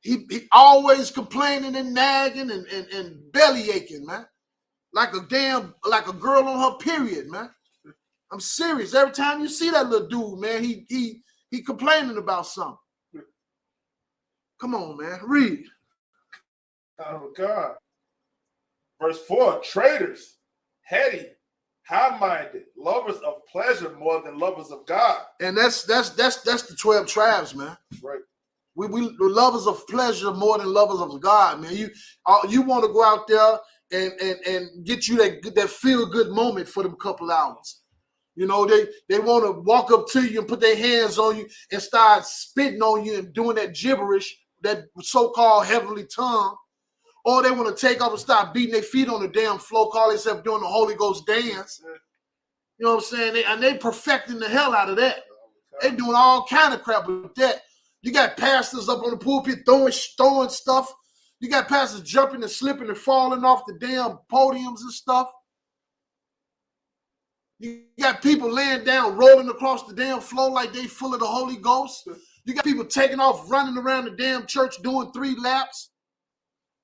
He always complaining and nagging and belly aching, man. Like a girl on her period, man. I'm serious. Every time you see that little dude, man, he complaining about something. Come on, man. Read. Oh, God. Verse 4, traitors, heady, high-minded, lovers of pleasure more than lovers of God. And that's the 12 tribes, man. Right. We lovers of pleasure more than lovers of God, man. You want to go out there and get you that feel good moment for them couple hours. You know, they want to walk up to you and put their hands on you and start spitting on you and doing that gibberish, that so-called heavenly tongue. Or they want to take off and start beating their feet on the damn floor, call themselves doing the Holy Ghost dance. You know what I'm saying? They perfecting the hell out of that. They doing all kind of crap with that. You got pastors up on the pulpit throwing stuff. You got pastors jumping and slipping and falling off the damn podiums and stuff. You got people laying down, rolling across the damn floor like they full of the Holy Ghost. You got people taking off, running around the damn church doing 3 laps.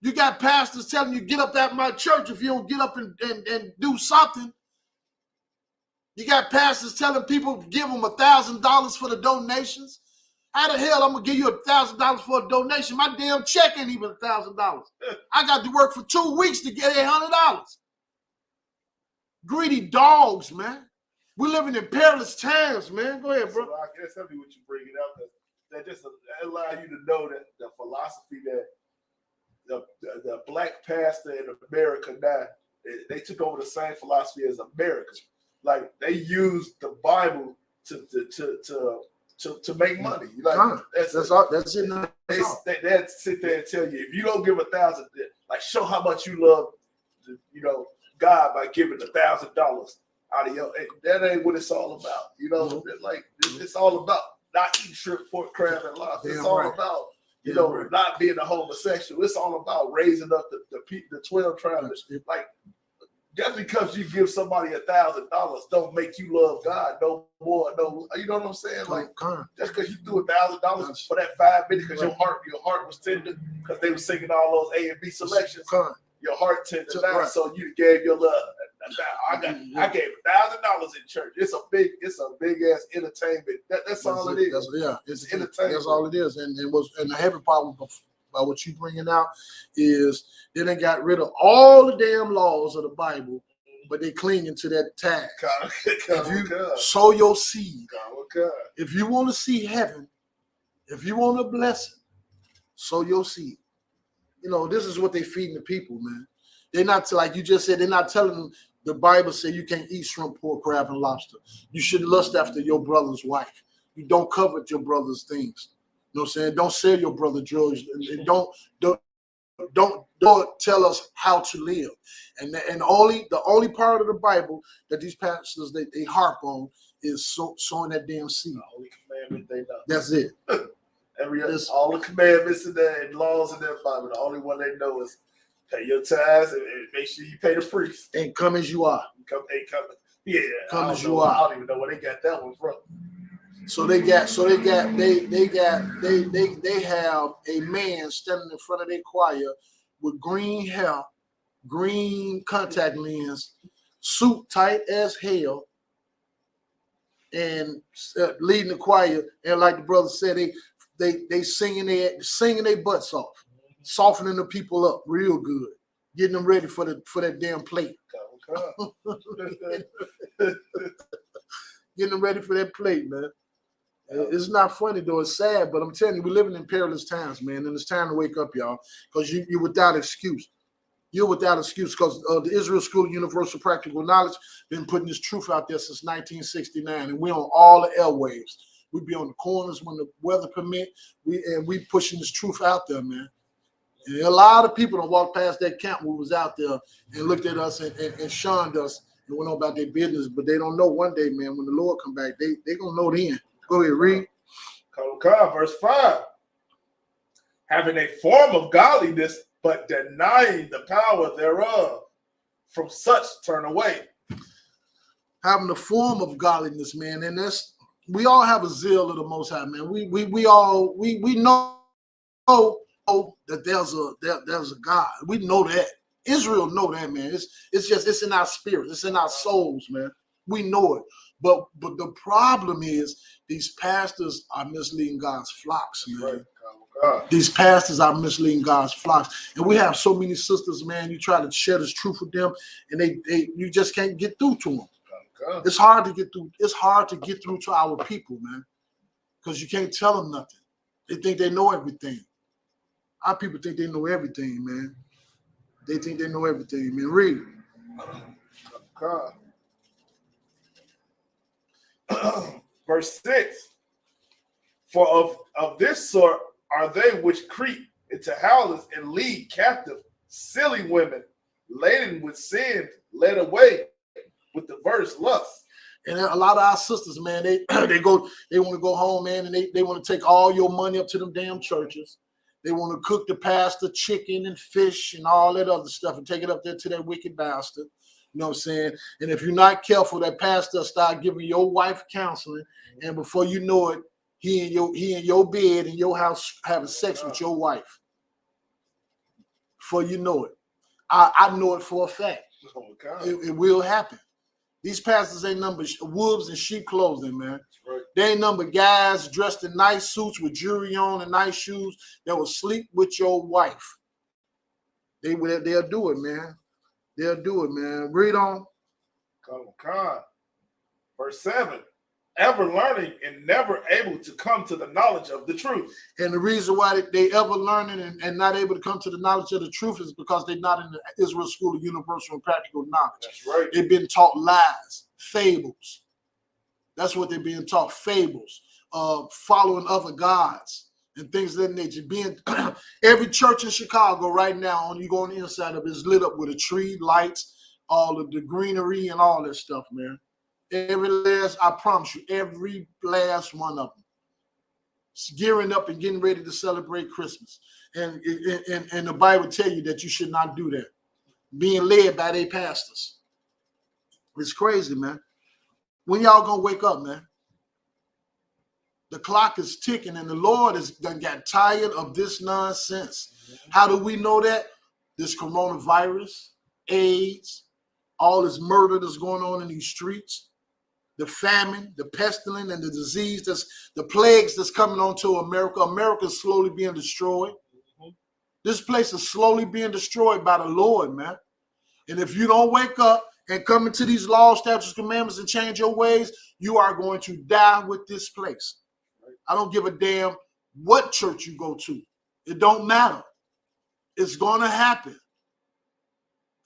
You got pastors telling you, get up at my church if you don't get up and do something. You got pastors telling people, give them $1,000 for the donations. How the hell I'm going to give you $1,000 for a donation? My damn check ain't even $1,000. I got to work for 2 weeks to get $800. Greedy dogs, man. We're living in perilous times, man. Go ahead, bro. So I guess that'd be what you bring it up. That just allow you to know that the philosophy that the black pastor in America now, they took over the same philosophy as America. Like they used the Bible to make money. Like that's it. They sit there and tell you if you don't give $1,000, like show how much you love, God by giving $1,000 out of your. That ain't what it's all about. Like it's all about not eating shrimp, pork, crab, and lobster. It's all about not being a homosexual. It's all about raising up the 12 tribes. Like just because you give somebody $1,000 don't make you love God no more. No, you know what I'm saying? Like just because you do $1,000 for that 5 minutes because your heart was tender because they were singing all those A and B selections. Your heart tender now, so you gave your love. I gave $1,000 in church. It's a big ass entertainment. That's all it is. It's entertainment. That's all it is. And the heavy part by what you bringing out is they done got rid of all the damn laws of the Bible, but they clinging to that tag. If you sow your seed, if you want to see heaven, if you want a blessing, sow your seed. This is what they feeding the people, man. They're not, like you just said, they're not telling them the Bible say you can't eat shrimp, pork, crab, and lobster. You should lust after your brother's wife. You don't covet your brother's things. You know what I'm saying? Don't sell your brother drugs. And don't tell us how to live. And the only part of the Bible that these pastors they harp on is sowing that damn seed. The only commandment they know. That's it. All the commandments and laws in that Bible, the only one they know is pay your tithes and make sure you pay the priest. And come as you are. Come as you are. I don't even know where they got that one from. They have a man standing in front of their choir with green hair, green contact lens, suit tight as hell, and leading the choir. And like the brother said, they singing their butts off, softening the people up real good, getting them ready for that damn plate. Getting them ready for that plate, man. It's not funny though, it's sad, but I'm telling you, we're living in perilous times, man, and it's time to wake up, y'all, because you're without excuse. You're without excuse because the Israel School of Universal Practical Knowledge been putting this truth out there since 1969, and we're on all the airwaves. We be on the corners when the weather permit. We pushing this truth out there, man. And a lot of people don't walk past that camp when we was out there and looked at us and shunned us and went on about their business, but they don't know one day, man, when the Lord come back, they gonna know then. Go ahead, read. Verse 5. Having a form of godliness, but denying the power thereof. From such turn away. Having the form of godliness, man, and we all have a zeal of the Most High, man. We know that there's a God. We know that. Israel know that, man. It's in our spirit. It's in our souls, man. We know it. But the problem is these pastors are misleading God's flocks, man. Right. These pastors are misleading God's flocks. And we have so many sisters, man, you try to share this truth with them and you just can't get through to them. It's hard to get through. It's hard to get through to our people, man, because you can't tell them nothing. They think they know everything. Our people think they know everything, man. They think they know everything, man. Read. God. Verse 6. For of this sort are they which creep into houses and lead captive silly women, laden with sin, led away with diverse lusts. And a lot of our sisters, man, they want to go home, man, and they want to take all your money up to them damn churches. They want to cook the pastor chicken and fish and all that other stuff and take it up there to that wicked bastard. You know what I'm saying? And if you're not careful, that pastor start giving your wife counseling, and before you know it, he in your bed in your house having sex with your wife. before you know it. I know it for a fact. Oh, God. It will happen. These pastors ain't nothing but wolves in sheep clothing, man. Right. They ain't nothing but guys dressed in nice suits with jewelry on and nice shoes that will sleep with your wife. They'll do it, man. They'll do it, man. Read on. Come on. Verse 7. Ever learning and never able to come to the knowledge of the truth. And the reason why they ever learning and not able to come to the knowledge of the truth is because they're not in the Israel School of Universal and Practical Knowledge. That's right. They've been taught lies, fables. That's what they're being taught, fables, following other gods and things of that nature. Every church in Chicago right now, you go on the inside of it, is lit up with a tree, lights, all of the greenery and all that stuff, man. I promise you, every last one of them. It's gearing up and getting ready to celebrate Christmas. And the Bible tell you that you should not do that. Being led by their pastors. It's crazy, man. When y'all gonna wake up, man? The clock is ticking and the Lord has done got tired of this nonsense. How do we know that? This coronavirus, AIDS, all this murder that's going on in these streets, the famine, the pestilence, and the disease, the plagues that's coming onto America. America is slowly being destroyed. This place is slowly being destroyed by the Lord, man. And if you don't wake up and come into these laws, statutes, commandments, and change your ways, you are going to die with this place. I don't give a damn what church you go to. It don't matter. It's going to happen.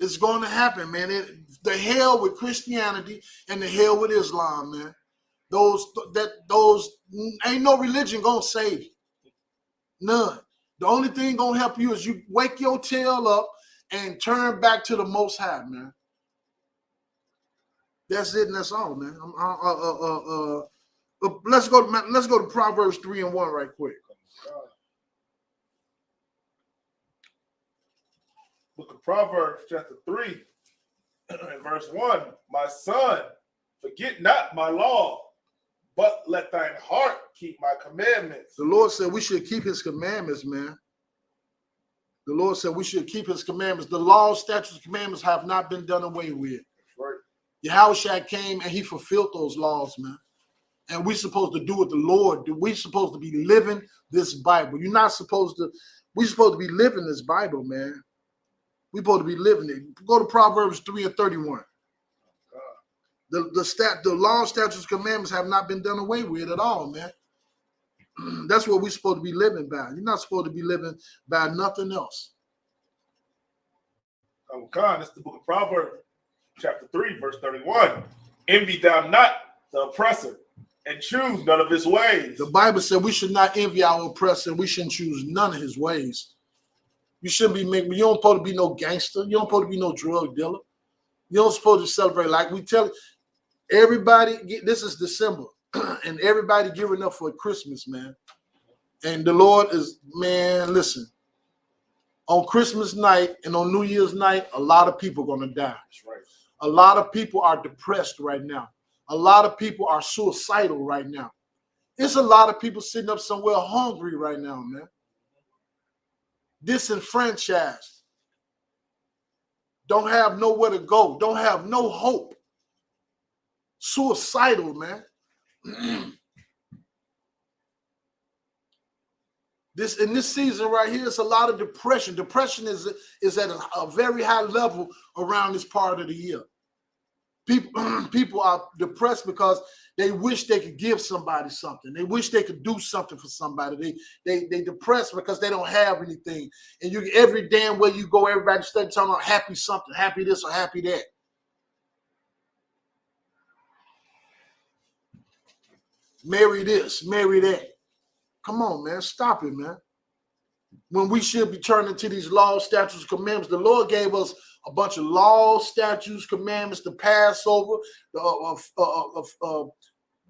It's going to happen, man. The hell with Christianity and the hell with Islam, man. Those ain't no religion gonna save you. None. The only thing gonna help you is you wake your tail up and turn back to the Most High, man. That's it, and that's all, man. Let's go to Proverbs 3:1 right quick. Book of Proverbs, chapter 3, and verse 1. My son, forget not my law, but let thine heart keep my commandments. The Lord said we should keep his commandments, man. The Lord said we should keep his commandments. The law, statutes, commandments have not been done away with. That's right. Yahushua came and he fulfilled those laws, man. And we're supposed to do what the Lord do. We're supposed to be living this Bible. We're supposed to be living this Bible, man. We're supposed to be living it. Go to Proverbs 3:31. The law, statutes, commandments have not been done away with at all, man. That's what we're supposed to be living by. You're not supposed to be living by nothing else. Oh, God, that's the book of Proverbs, chapter 3, verse 31. Envy thou not the oppressor, and choose none of his ways. The Bible said we should not envy our oppressor. We shouldn't choose none of his ways. You shouldn't be making. You don't supposed to be no gangster. You don't supposed to be no drug dealer. You don't supposed to celebrate like we tell everybody. This is December, and everybody gearing up for Christmas, man. And the Lord is, man. Listen, on Christmas night and on New Year's night, a lot of people are gonna die. That's right. A lot of people are depressed right now. A lot of people are suicidal right now. It's a lot of people sitting up somewhere hungry right now, man. Disenfranchised. Don't have nowhere to go. Don't have no hope. Suicidal, man. In this season right here, it's a lot of depression. Depression is at a very high level around this part of the year. People are depressed because they wish they could give somebody something. They wish they could do something for somebody. They depressed because they don't have anything. And every damn way you go, everybody starts talking about happy something, happy this or happy that. Marry this, marry that. Come on, man. Stop it, man. When we should be turning to these laws, statutes, commandments, the Lord gave us a bunch of laws, statutes, commandments, the Passover,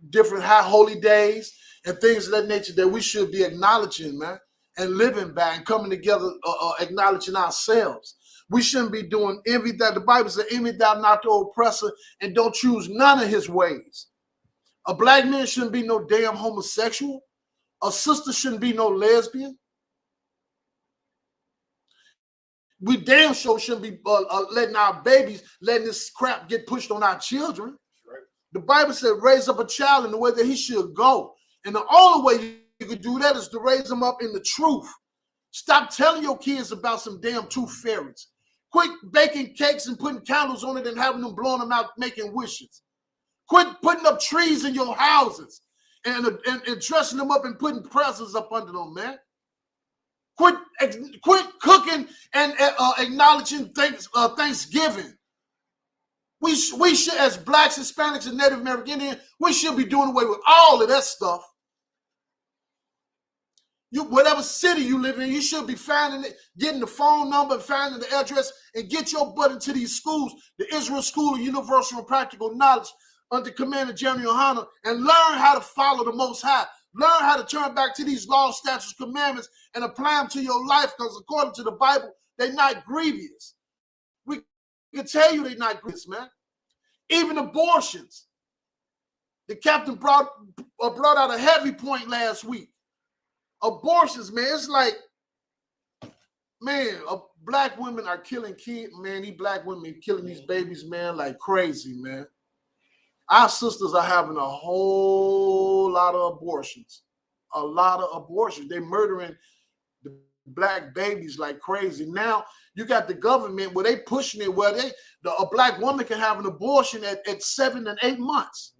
different high holy days, and things of that nature that we should be acknowledging, man, and living by and coming together, acknowledging ourselves. We shouldn't be doing envy that. The Bible says, envy thou not the oppressor, and don't choose none of his ways. A black man shouldn't be no damn homosexual. A sister shouldn't be no lesbian. We damn sure shouldn't be letting our babies, letting this crap get pushed on our children. Right. The Bible said, raise up a child in the way that he should go. And the only way you could do that is to raise them up in the truth. Stop telling your kids about some damn tooth fairies. Quit baking cakes and putting candles on it and having them blowing them out, making wishes. Quit putting up trees in your houses and dressing them up and putting presents up under them, man. Quit cooking and acknowledging Thanksgiving. We should, as blacks, Hispanics, and Native American Indians, we should be doing away with all of that stuff. Whatever city you live in, you should be finding it, getting the phone number, finding the address, and get your butt into these schools, the Israel School of Universal and Practical Knowledge, under command of General Yohanan, and learn how to follow the Most High. Learn how to turn back to these laws, statutes, commandments, and apply them to your life, because according to the Bible, they're not grievous. We can tell you they're not grievous, man. Even abortions. The captain brought out a heavy point last week. Abortions, man, it's like, man, black women are killing kids, man. These black women killing these babies, man, like crazy, man. Our sisters are having a whole lot of abortions. A lot of abortions. They're murdering the black babies like crazy. Now you got the government where they pushing it where a black woman can have an abortion at 7 and 8 months.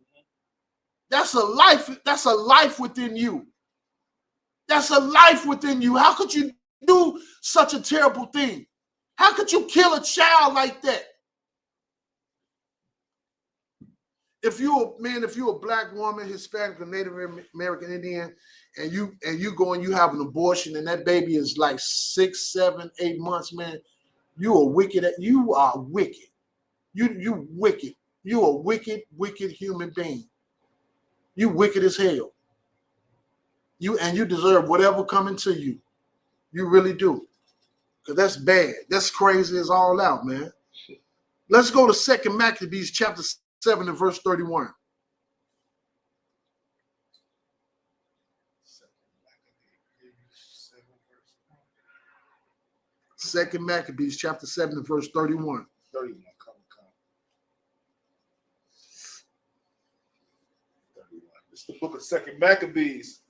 That's a life. That's a life within you. That's a life within you. How could you do such a terrible thing? How could you kill a child like that? If you're a black woman, Hispanic, or Native American Indian, and you go and you have an abortion, and that baby is like 6, 7, 8 months, man, you are wicked. You are wicked. You wicked. You a wicked, wicked human being. You wicked as hell. You deserve whatever coming to you. You really do. Because that's bad. That's crazy as all out, man. Let's go to 2 Maccabees chapter 7 and verse 31. 2 Maccabees chapter 7 and verse 31. 31, come. 31. It's the book of 2 Maccabees,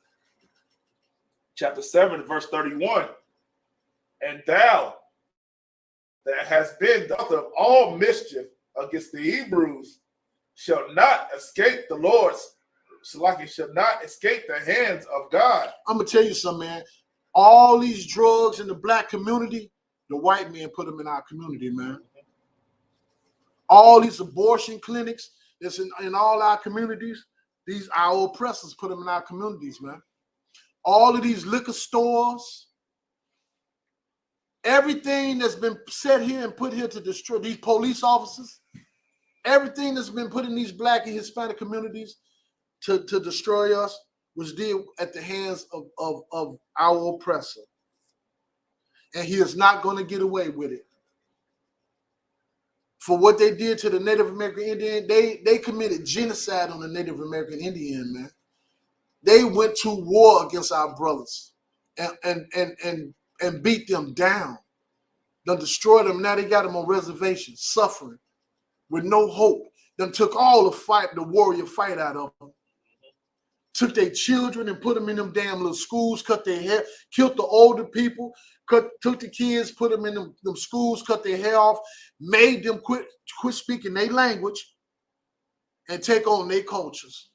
chapter 7, verse 31. And thou that hast been the author of all mischief against the Hebrews shall not escape the Lord's, shall not escape the hands of God. I'm going to tell you something, man. All these drugs in the black community, the white men put them in our community, man. All these abortion clinics that's in all our communities, our oppressors put them in our communities, man. All of these liquor stores, everything that's been set here and put here to destroy these police officers, everything that's been put in these black and Hispanic communities to destroy us was did at the hands of our oppressor. And he is not going to get away with it. For what they did to the Native American Indian, they committed genocide on the Native American Indian, man. They went to war against our brothers and beat them down. They destroyed them. Now they got them on reservations, suffering with no hope. They took all the warrior fight out of them. Took their children and put them in them damn little schools, cut their hair, killed the older people, took the kids, put them in them schools, cut their hair off, made them quit speaking their language and take on their cultures.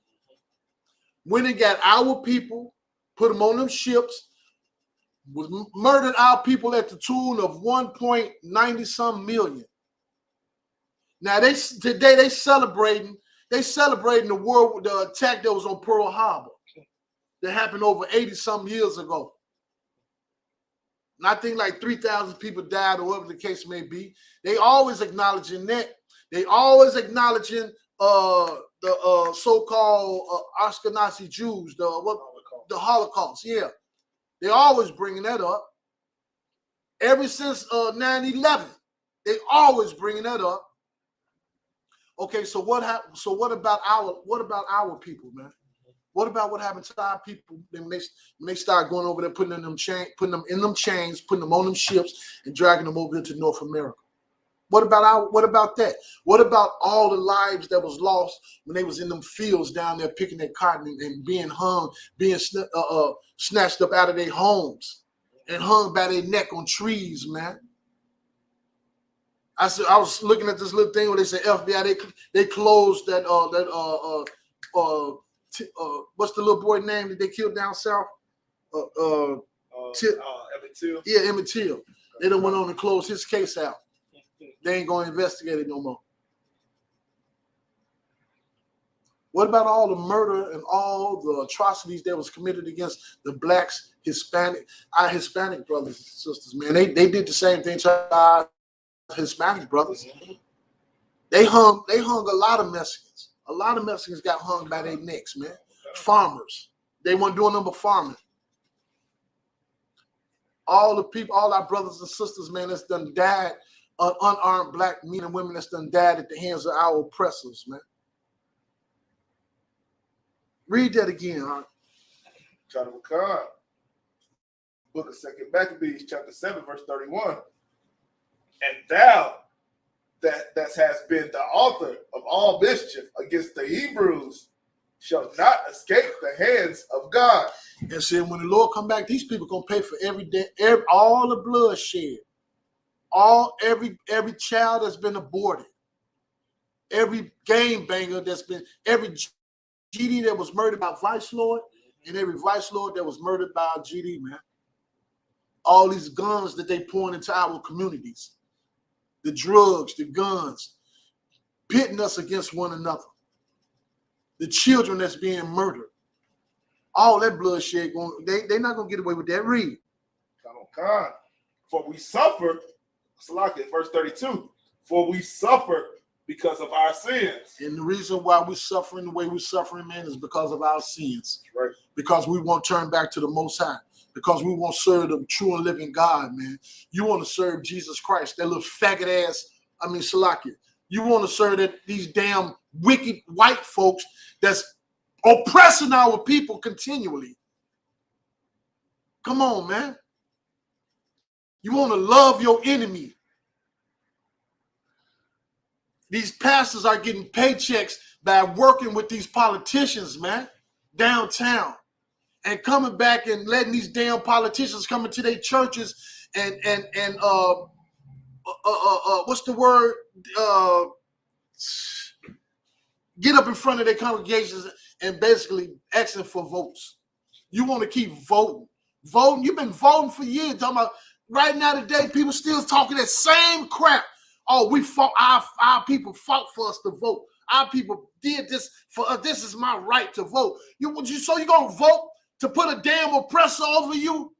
When they got our people, put them on them ships, murdered our people at the tune of 1.90-some million. Now today they celebrating the attack that was on Pearl Harbor that happened over 80-some years ago. And I think like 3,000 people died, or whatever the case may be. They always acknowledging that. They always acknowledging the so-called Ashkenazi Jews, the Holocaust. Yeah, they always bringing that up. Ever since 9/11, they always bringing that up. Okay, so what about our people, man? What about what happened to our people when they start going over there, putting them in them chains, putting them on them ships, and dragging them over into North America? What about that? What about all the lives that was lost when they was in them fields down there picking their cotton and being hung, being snatched up out of their homes and hung by their neck on trees, man? I was looking at this little thing where they said FBI they closed that what's the little boy name that they killed down south? Emmett Till. Yeah, Emmett Till. They done went on and closed his case out. They ain't gonna investigate it no more. What about all the murder and all the atrocities that was committed against the blacks, our Hispanic brothers and sisters, man? They did the same thing to our Hispanic brothers. They hung a lot of Mexicans. A lot of Mexicans got hung by their necks, man. Farmers. They weren't doing nothing but farming. All the people, all our brothers and sisters, man, that's done died, unarmed black men and women that's done died at the hands of our oppressors, man. Read that again, huh? Chapter Khan. Book of 2 Maccabees, chapter 7, verse 31. And thou that has been the author of all mischief against the Hebrews shall not escape the hands of God. And see, when the Lord come back, these people gonna pay for every day, all the blood shed, every child that's been aborted, every game banger that's been, every GD that was murdered by Vice Lord, and every Vice Lord that was murdered by GD, man. All these guns that they pouring into our communities, the drugs, the guns, pitting us against one another, the children that's being murdered, all that bloodshed going, they're not gonna get away with that. Read. God. For we suffer, verse 32. For we suffer because of our sins. And the reason why we're suffering the way we're suffering, man, is because of our sins. Right. Because we won't turn back to the Most High. Because we won't serve the true and living God, man. You want to serve Jesus Christ, that little faggot ass, Salakia. You want to serve these damn wicked white folks that's oppressing our people continually. Come on, man. You want to love your enemy. These pastors are getting paychecks by working with these politicians, man, downtown, and coming back and letting these damn politicians come into their churches and what's the word? Get up in front of their congregations and basically asking for votes. You want to keep voting. You've been voting for years. Talking about right now today, people still talking that same crap. Oh, we fought, our people fought for us to vote. Our people did this for us. This is my right to vote. So you gonna vote to put a damn oppressor over you,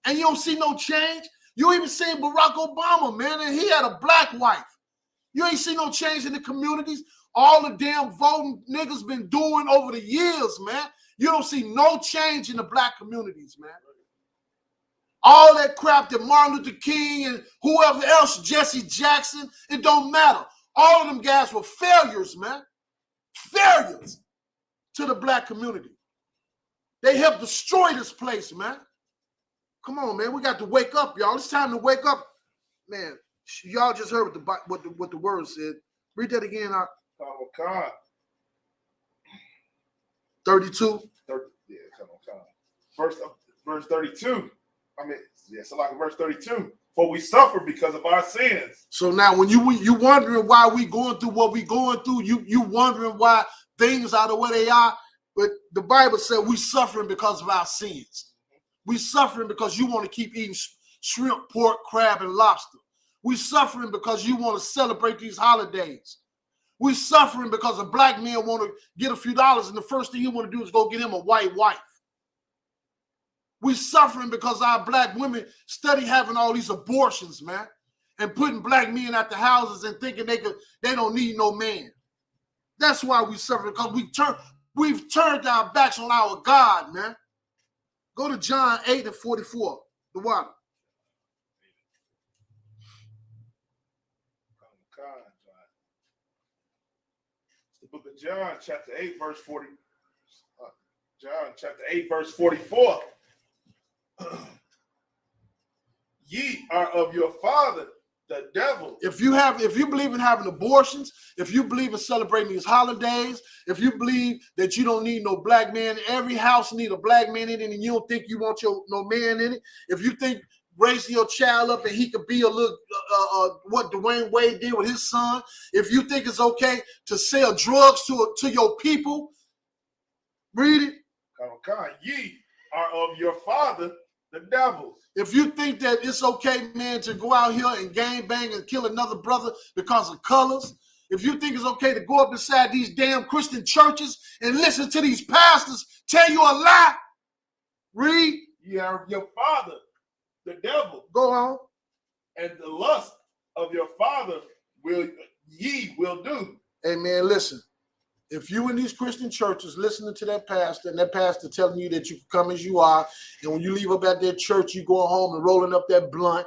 and you don't see no change? You even seen Barack Obama, man, and he had a black wife. You ain't see no change in the communities. All the damn voting niggas been doing over the years, man. You don't see no change in the black communities, man. All that crap that Martin Luther King and whoever else, Jesse Jackson, it don't matter. All of them guys were failures, man. Failures to the black community. They helped destroy this place, man. Come on, man. We got to wake up, y'all. It's time to wake up. Man, y'all just heard what the word said. Read that again. 32. Verse 32. Verse 32. For we suffer because of our sins. So now when you wondering why we going through what we going through, you wondering why things are the way they are, but the Bible said we suffering because of our sins. We suffering because you want to keep eating shrimp, pork, crab, and lobster. We suffering because you want to celebrate these holidays. We suffering because a black man want to get a few dollars, and the first thing he want to do is go get him a white wife. We suffering because our black women study having all these abortions, man, and putting black men at the houses and thinking they don't need no man. That's why we suffer, because we've turned our backs on our God, man. Go to John 8:44, the water. The book of John, chapter 8, verse 40. John chapter 8, verse 44. Ye are of your father, the devil. If you believe in having abortions, if you believe in celebrating these holidays, if you believe that you don't need no black man, every house need a black man in it, and you don't think you want no man in it. If you think raising your child up and he could be a little what Dwayne Wade did with his son, if you think it's okay to sell drugs to your people, read it. Ye are of your father, the devil. If you think that it's okay, man, to go out here and gang bang and kill another brother because of colors, if you think it's okay to go up inside these damn Christian churches and listen to these pastors tell you a lie, read. Ye are of your father, the devil. Go on. And the lust of your father ye will do. Hey, man, listen. If you in these Christian churches listening to that pastor and that pastor telling you that you can come as you are, and when you leave up at that church, you go home and rolling up that blunt,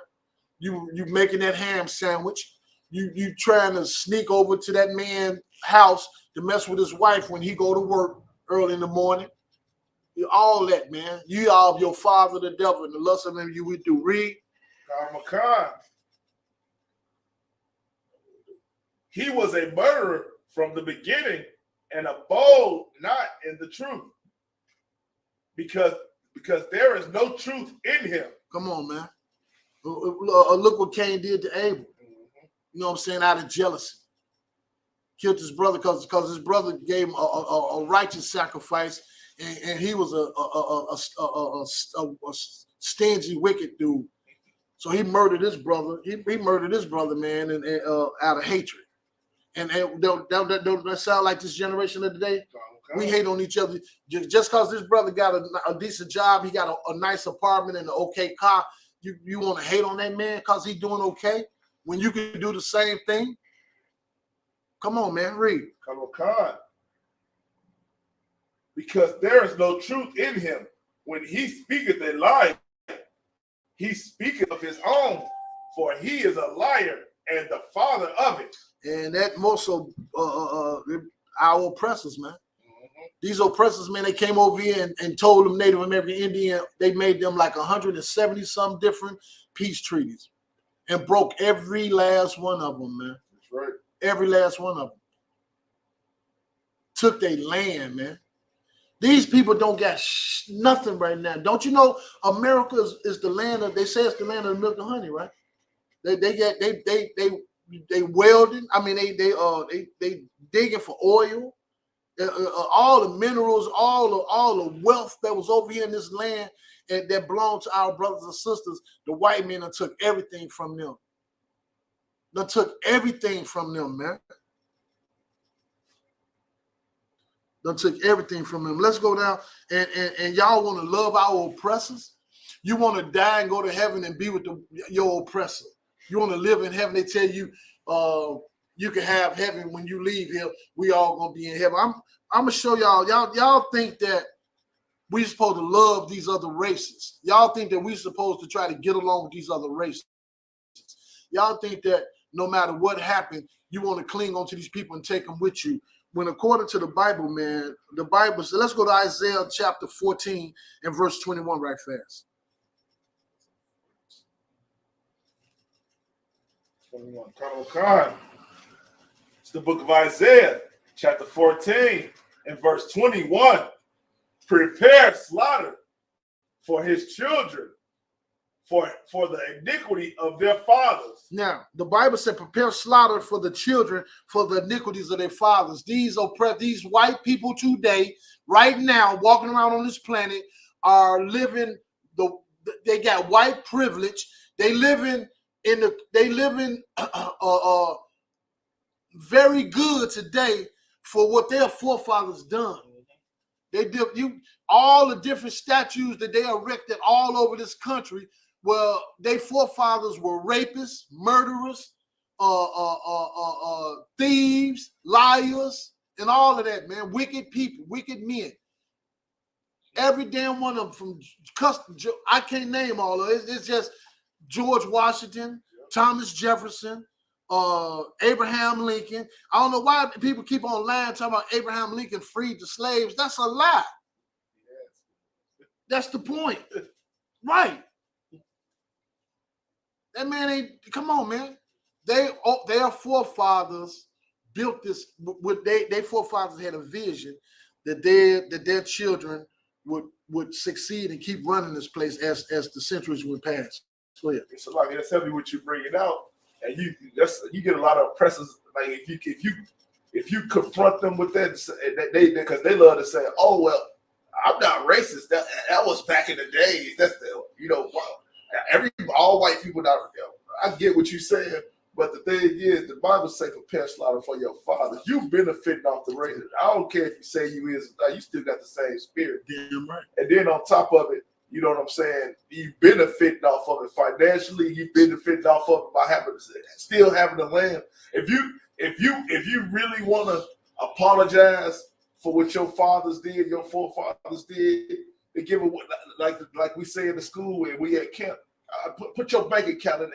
you making that ham sandwich, you trying to sneak over to that man's house to mess with his wife when he go to work early in the morning, all that, man. You are of your father, the devil, and the lust of him you will do. Read. He was a murderer from the beginning, and abode not in the truth, because there is no truth in him. Come on, man. Look what Cain did to Abel. Mm-hmm. You know what I'm saying? Out of jealousy. Killed his brother because his brother gave him a righteous sacrifice, and he was a stingy, wicked dude. So he murdered his brother. He murdered his brother, man, and out of hatred. And don't that sound like this generation of today? We hate on each other. Just because this brother got a decent job, he got a nice apartment and an okay car, you want to hate on that man because he's doing okay when you can do the same thing? Come on, man, read. Because there is no truth in him. When he speaketh a lie, he speaketh of his own, for he is a liar and the father of it. And that most of our oppressors, man. Mm-hmm. These oppressors, man, they came over here and told them Native American Indian, they made them like 170 some different peace treaties and broke every last one of them, man. That's right. Every last one of them. Took their land, man. These people don't got nothing right now. Don't you know America is the land of, they say it's the land of the milk and honey, right? They welding. I mean, they digging for oil, all the minerals, all the wealth that was over here in this land and that belonged to our brothers and sisters. The white men took everything from them. They took everything from them, man. They took everything from them. Let's go down and y'all want to love our oppressors. You want to die and go to heaven and be with your oppressor. You want to live in heaven. They tell you you can have heaven when you leave here. We all gonna be in heaven. I'm gonna show y'all. Y'all think that we supposed to love these other races. Y'all think that we supposed to try to get along with these other races. Y'all think that no matter what happened, you want to cling on to these people and take them with you. When according to the Bible, man, the Bible says, let's go to Isaiah chapter 14 and verse 21 right fast. 21. It's the book of Isaiah, chapter 14 and verse 21. Prepare slaughter for his children, for the iniquity of their fathers. Now, the Bible said, prepare slaughter for the children, for the iniquities of their fathers. These white people today, right now, walking around on this planet, are living they got white privilege. They living very good today for what their forefathers done. They did all the different statues that they erected all over this country. Well, their forefathers were rapists, murderers, thieves, liars, and all of that, man. Wicked people, wicked men. Every damn one of them, from I can't name all of it. It's just George Washington, Thomas Jefferson, Abraham Lincoln. I don't know why people keep on lying talking about Abraham Lincoln freed the slaves. That's a lie. That's the point. Right. That man ain't, come on, man. Their forefathers built this, their forefathers had a vision that their children would succeed and keep running this place as the centuries would pass. So yeah. So like that's heavy what you bring it out, and you get a lot of oppressors. Like if you confront them with that, because they love to say, "Oh well, I'm not racist. That was back in the days. That's all white people not." I get what you're saying, but the thing is, the Bible say prepare slaughter for your fathers. You benefiting off the race. I don't care if you say you is, you still got the same spirit. Damn right. And then on top of it, you know what I'm saying? You benefiting off of it financially. You benefiting off of it by still having the land. If you really want to apologize for what your fathers did, your forefathers did, they give it like we say in the school when we at camp. Put your bank account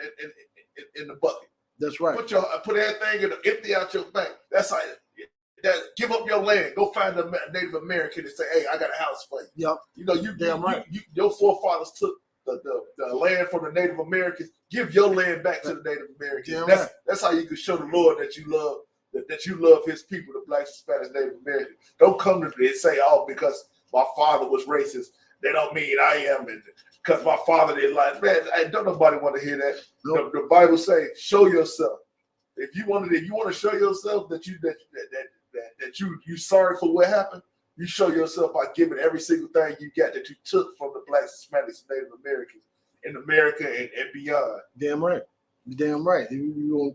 in the bucket. That's right. Put everything empty out your bank. That's how. Give up your land. Go find a Native American and say, "Hey, I got a house for you." Yep. You know, your forefathers took the land from the Native Americans. Give your land back to the Native Americans. That's how you can show the Lord that you love His people, the Blacks, Hispanics, Native Americans. Don't come to me and say, "Oh, because my father was racist, they don't mean I am." Because my father didn't like, man, don't nobody want to hear that. Nope. The Bible say, show yourself. If you want to show yourself that you sorry for what happened, you show yourself by giving every single thing you got that you took from the Blacks, Hispanics, Native Americans in America and beyond. Damn right. Damn right. You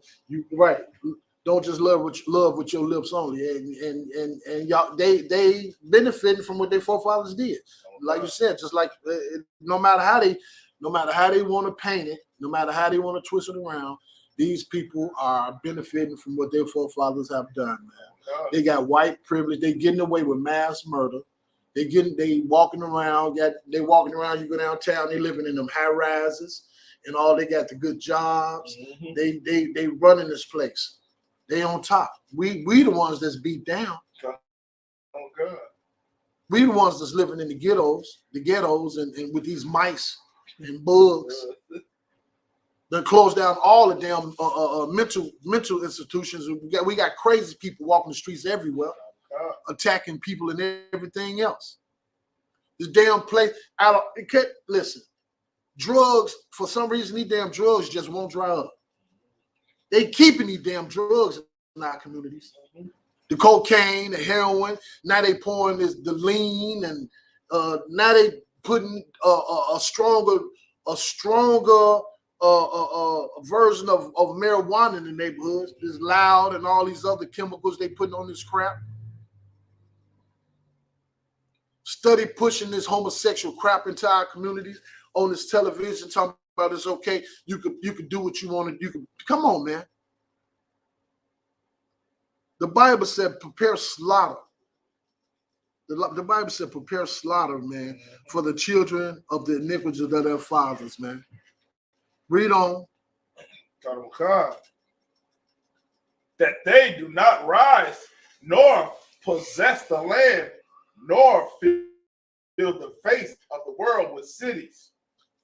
right. Don't just love with your lips only, and y'all they benefiting from what their forefathers did. Like you said, just like no matter how they want to paint it, no matter how they want to twist it around, these people are benefiting from what their forefathers have done, man. They got white privilege. They getting away with mass murder. They walking around. You go downtown. They living in them high rises, and all they got the good jobs. Mm-hmm. They running this place. They on top. We the ones that's beat down. Oh God. We the ones that's living in the ghettos and with these mice and bugs. They closed down all the damn mental institutions. We got crazy people walking the streets everywhere, attacking people and everything else. This damn place. Listen, drugs, for some reason, these damn drugs just won't dry up. They keeping these damn drugs in our communities. Mm-hmm. The cocaine, the heroin. Now they pouring the lean, and now they putting a stronger version of marijuana in the neighborhoods. This loud and all these other chemicals they putting on this crap. Study pushing this homosexual crap into our communities on this television, talking about it's okay. You could do what you want to do. Come on, man. The Bible said prepare slaughter. The Bible said prepare slaughter, man, for the children of the iniquities of their fathers, man. Read on. That they do not rise nor possess the land, nor fill the face of the world with cities.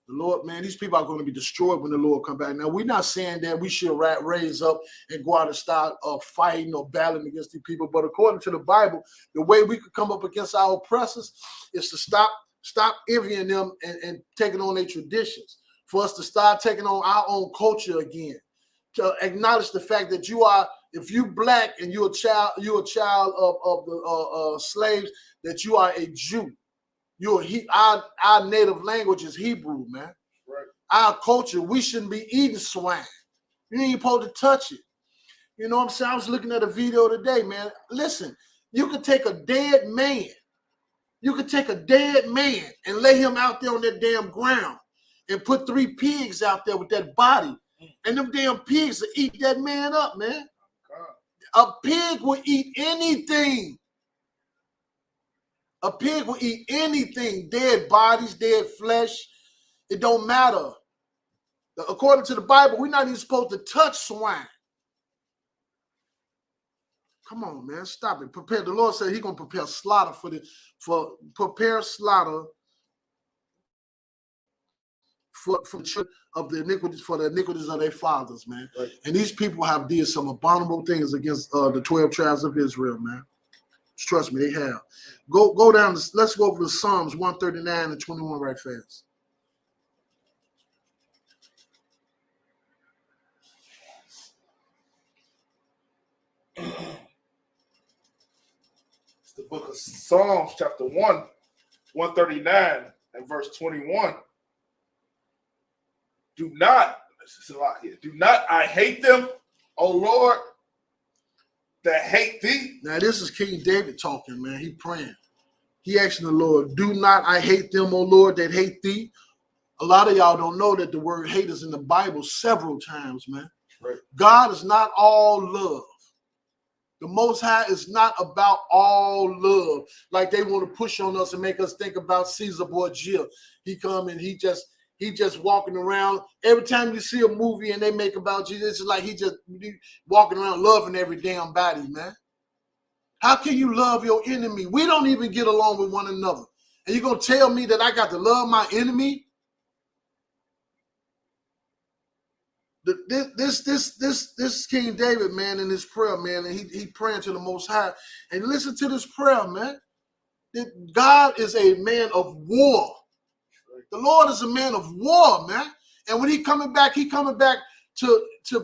The Lord, man, these people are going to be destroyed when the Lord come back. Now, we're not saying that we should raise up and go out and start fighting or battling against these people, but according to the Bible, the way we could come up against our oppressors is to stop envying them and taking on their traditions, for us to start taking on our own culture again, to acknowledge the fact that if you black and you're a child of the slaves, that you are a Jew. Our native language is Hebrew, man. Right. Our culture, we shouldn't be eating swine. You ain't supposed to touch it. You know what I'm saying? I was looking at a video today, man. Listen, you could take a dead man. You could take a dead man and lay him out there on that damn ground and put 3 pigs out there with that body. And them damn pigs will eat that man up, man. A pig will eat anything. A pig will eat anything, dead bodies, dead flesh. It don't matter. According to the Bible, we're not even supposed to touch swine. Come on, man, stop it. Prepare. The Lord said He's gonna prepare slaughter prepare slaughter for the iniquities of their fathers, man. Right. And these people have did some abominable things against the 12 tribes of Israel, man. Trust me, they have. Go down. Let's go over to Psalms 139 and 21 right fast. It's the book of Psalms, chapter 139 and verse 21. Do not I hate them, O Lord, that hate thee? Now, this is King David talking, man. He praying. He asking the Lord, do not I hate them, O Lord, that hate thee? A lot of y'all don't know that the word hate is in the Bible several times, man. Right. God is not all love. The Most High is not about all love, like they want to push on us and make us think about Caesar Borgia. He come and he just walking around. Every time you see a movie and they make about Jesus, it's like he walking around loving every damn body, man. How can you love your enemy? We don't even get along with one another. And you're going to tell me that I got to love my enemy? This King David, man, in his prayer, man, and he praying to the Most High. And listen to this prayer, man. God is a man of war. The Lord is a man of war, man. And when he coming back to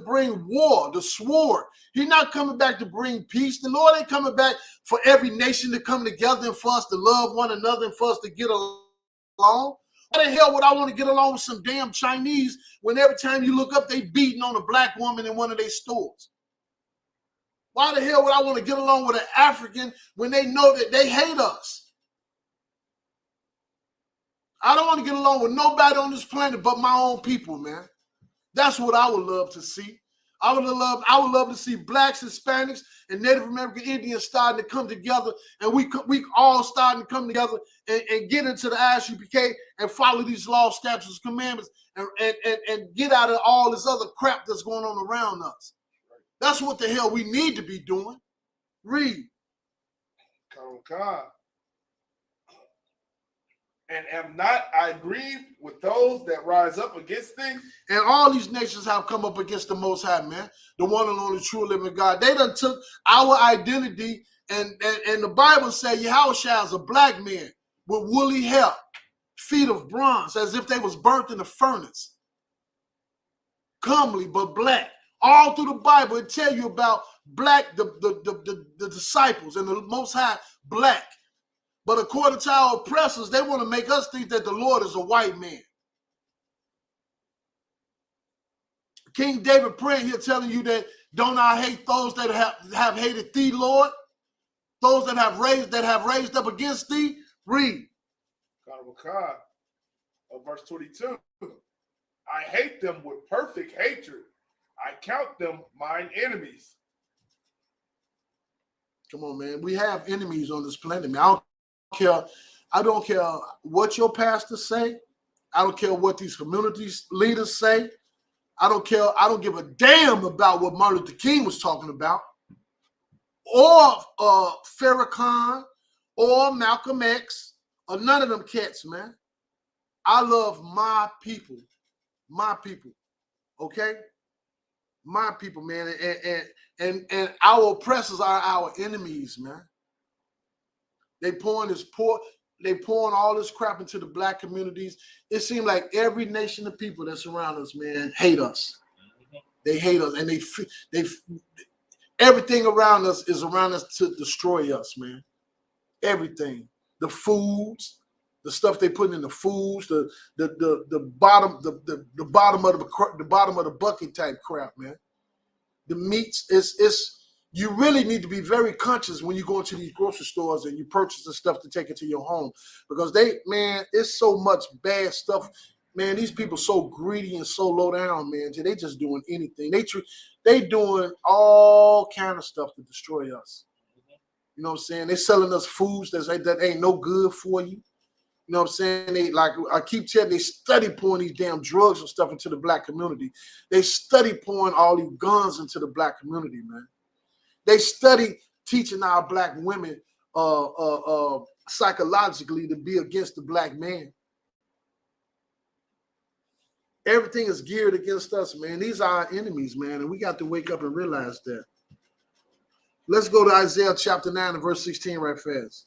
bring war, the sword. He's not coming back to bring peace. The Lord ain't coming back for every nation to come together and for us to love one another and for us to get along. Why the hell would I want to get along with some damn Chinese when every time you look up, they beating on a black woman in one of their stores? Why the hell would I want to get along with an African when they know that they hate us? I don't want to get along with nobody on this planet but my own people, man. That's what I would love to see. I would love to see blacks, Hispanics, and Native American Indians starting to come together, and we all starting to come together and get into the Isupk and follow these laws, statutes, commandments, and get out of all this other crap that's going on around us. That's what the hell we need to be doing. Read. Come. And am not I grieved with those that rise up against thee? And all these nations have come up against the Most High, man, the one and only true living God. They done took our identity, and the Bible says Yahushua is a black man with woolly hair, feet of bronze, as if they was burnt in the furnace. Comely but black. All through the Bible, it tell you about black, the disciples, and the Most High black. But according to our oppressors, they want to make us think that the Lord is a white man. King David praying here telling you that don't I hate those that have hated thee, Lord? Those that have raised up against thee? Read. Verse 22. I hate them with perfect hatred. I count them mine enemies. Come on, man. We have enemies on this planet, man. I don't care what your pastors say. I don't care what these communities leaders say. I don't care. I don't give a damn about what Martin Luther King was talking about, or Farrakhan, or Malcolm X, or none of them cats, man. I love my people, okay? My people, man, and our oppressors are our enemies, man. They pouring all this crap into the black communities. It seems like every nation of people that's around us, man, hate us. They hate us, and they everything around us is around us to destroy us, man. Everything, the foods, the stuff they put in the foods, the bottom of the bucket type crap, man. The meats is. You really need to be very conscious when you go into these grocery stores and you purchase the stuff to take it to your home, because it's so much bad stuff, man. These people so greedy and so low down, man. They just doing anything. They doing all kind of stuff to destroy us. You know what I'm saying? They selling us foods that ain't no good for you. You know what I'm saying? They, like I keep telling, they study pouring these damn drugs and stuff into the black community. They study pouring all these guns into the black community, man. They study teaching our black women psychologically to be against the black man. Everything is geared against us, man. These are our enemies, man, and we got to wake up and realize that. Let's go to Isaiah chapter 9 and verse 16 right fast.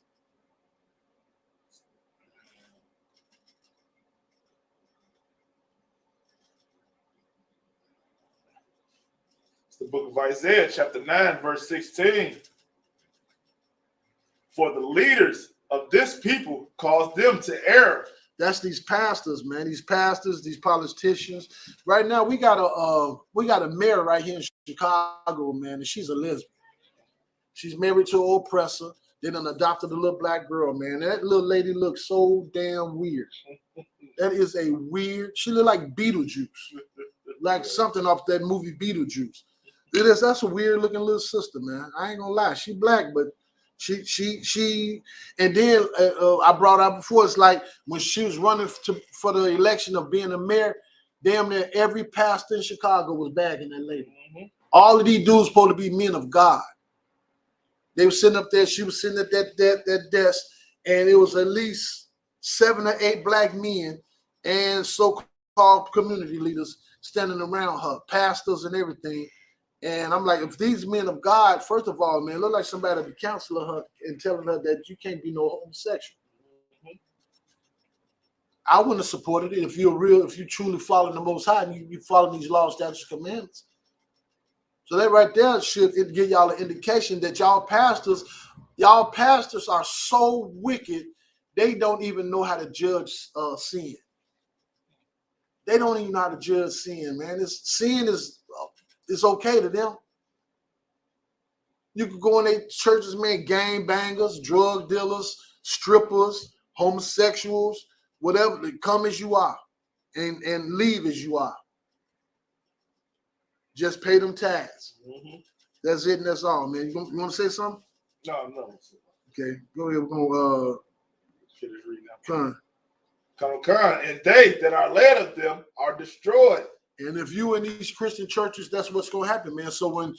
It's the book of Isaiah, chapter 9, verse 16. For the leaders of this people cause them to err. That's these pastors, man. These pastors, these politicians. Right now, we got a mayor right here in Chicago, man, and she's a lesbian. She's married to an oppressor. They done adopted a little black girl, man. That little lady looks so damn weird. That is a weird. She look like Beetlejuice, like something off that movie Beetlejuice. It is. That's a weird looking little sister, man. I ain't gonna lie. She black, but she. And then I brought up before. It's like when she was running for the election of being a mayor. Damn near every pastor in Chicago was bagging that lady. Mm-hmm. All of these dudes supposed to be men of God. They were sitting up there. She was sitting at that desk, and it was at least 7 or 8 black men and so-called community leaders standing around her, pastors and everything. And I'm like, if these men of God, first of all, man, look like somebody to be counseling her and telling her that you can't be no homosexual. Mm-hmm. I wouldn't have supported it if you truly follow the Most High and you follow these laws, statutes, and commandments. So that right there should give y'all an indication that y'all pastors are so wicked, they don't even know how to judge sin. They don't even know how to judge sin, man. Sin is okay to them. You could go in their churches, man, gang bangers, drug dealers, strippers, homosexuals, whatever. They come as you are and leave as you are. Just pay them tithes. Mm-hmm. That's it and that's all, man. You want to say something? No. Okay, go ahead. We're going to finish reading that. Come, and they that are led of them are destroyed. And if you in these Christian churches, that's what's going to happen, man. So when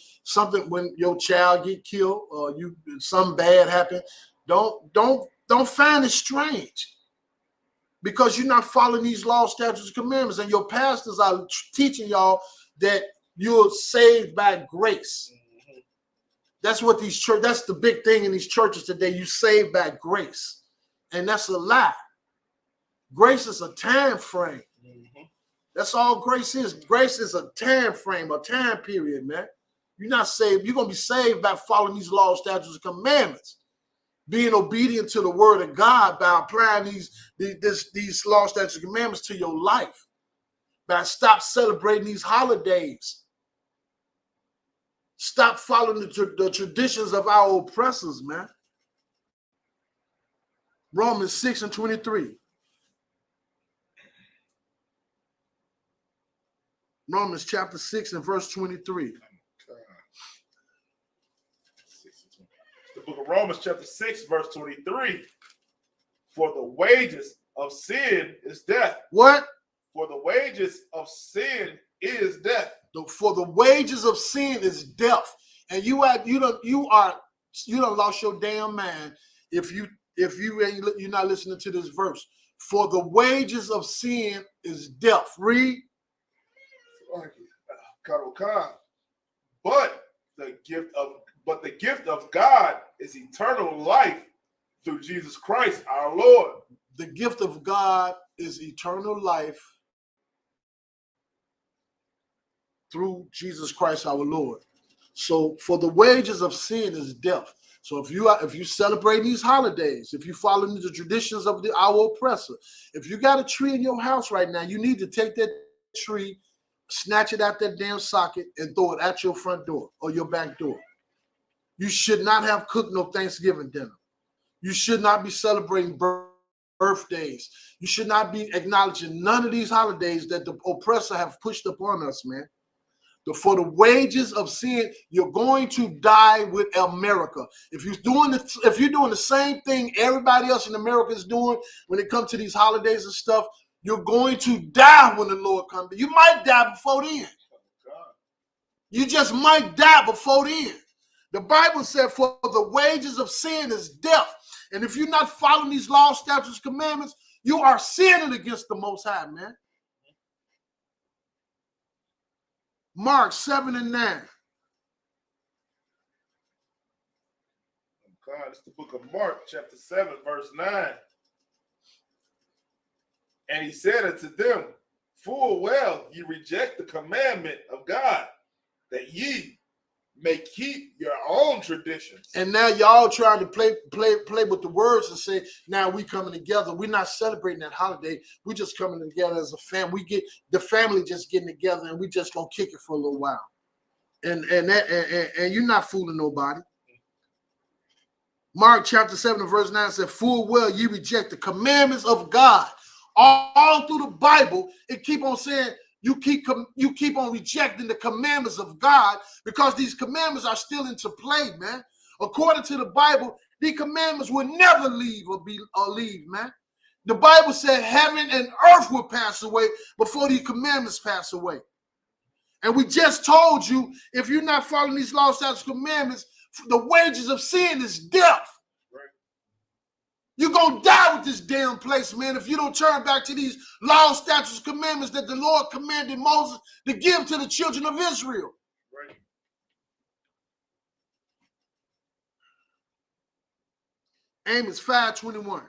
your child get killed or something bad happen, don't find it strange, because you're not following these laws, statutes, and commandments, and your pastors are teaching y'all that you're saved by grace. Mm-hmm. That's what that's the big thing in these churches today. You saved by grace. And that's a lie. Grace is a time frame. Mm-hmm. That's all grace is. Grace is a time frame, a time period, man. You're not saved. You're going to be saved by following these laws, statutes, and commandments. Being obedient to the word of God by applying these laws, statutes, and commandments to your life. By stop celebrating these holidays. Stop following the traditions of our oppressors, man. Romans 6 and 23. Romans chapter 6 and verse 23. The book of Romans chapter 6, verse 23. For the wages of sin is death. What? For the wages of sin is death. For the wages of sin is death. And you done lost your damn mind if you're not listening to this verse. For the wages of sin is death. Read. But the gift of God is eternal life through Jesus Christ our Lord. The gift of God is eternal life through Jesus Christ our Lord. So for the wages of sin is death. So if you celebrate these holidays, if you follow the traditions of our oppressor, if you got a tree in your house right now, you need to take that tree, snatch it out that damn socket, and throw it at your front door or your back door. You should not have cooked no Thanksgiving dinner. You should not be celebrating birthdays. You should not be acknowledging none of these holidays that the oppressor have pushed upon us, man. For the wages of sin, you're going to die with America. If you're doing the same thing everybody else in America is doing when it comes to these holidays and stuff, you're going to die when the Lord comes. You might die before then. You just might die before then. The Bible said, for the wages of sin is death. And if you're not following these laws, statutes, commandments, you are sinning against the Most High, man. Mark 7 and 9. God, it's the book of Mark, chapter 7, verse 9. And he said unto them, full well ye reject the commandment of God, that ye may keep your own traditions. And now y'all trying to play with the words and say, now we coming together. We're not celebrating that holiday. We just coming together as a family. We get the family just getting together and we just gonna kick it for a little while. And you're not fooling nobody. Mark chapter 7 and verse 9 said, full well ye reject the commandments of God. All through the Bible, it keep on saying you keep on rejecting the commandments of God because these commandments are still into play, man. According to the Bible, these commandments will never leave or leave, man. The Bible said heaven and earth will pass away before these commandments pass away. And we just told you, if you're not following these laws, statutes, commandments, the wages of sin is death. Right. You're going to die with this damn place, man, if you don't turn back to these laws, statutes, commandments that the Lord commanded Moses to give to the children of Israel. Right. Amos 5:21.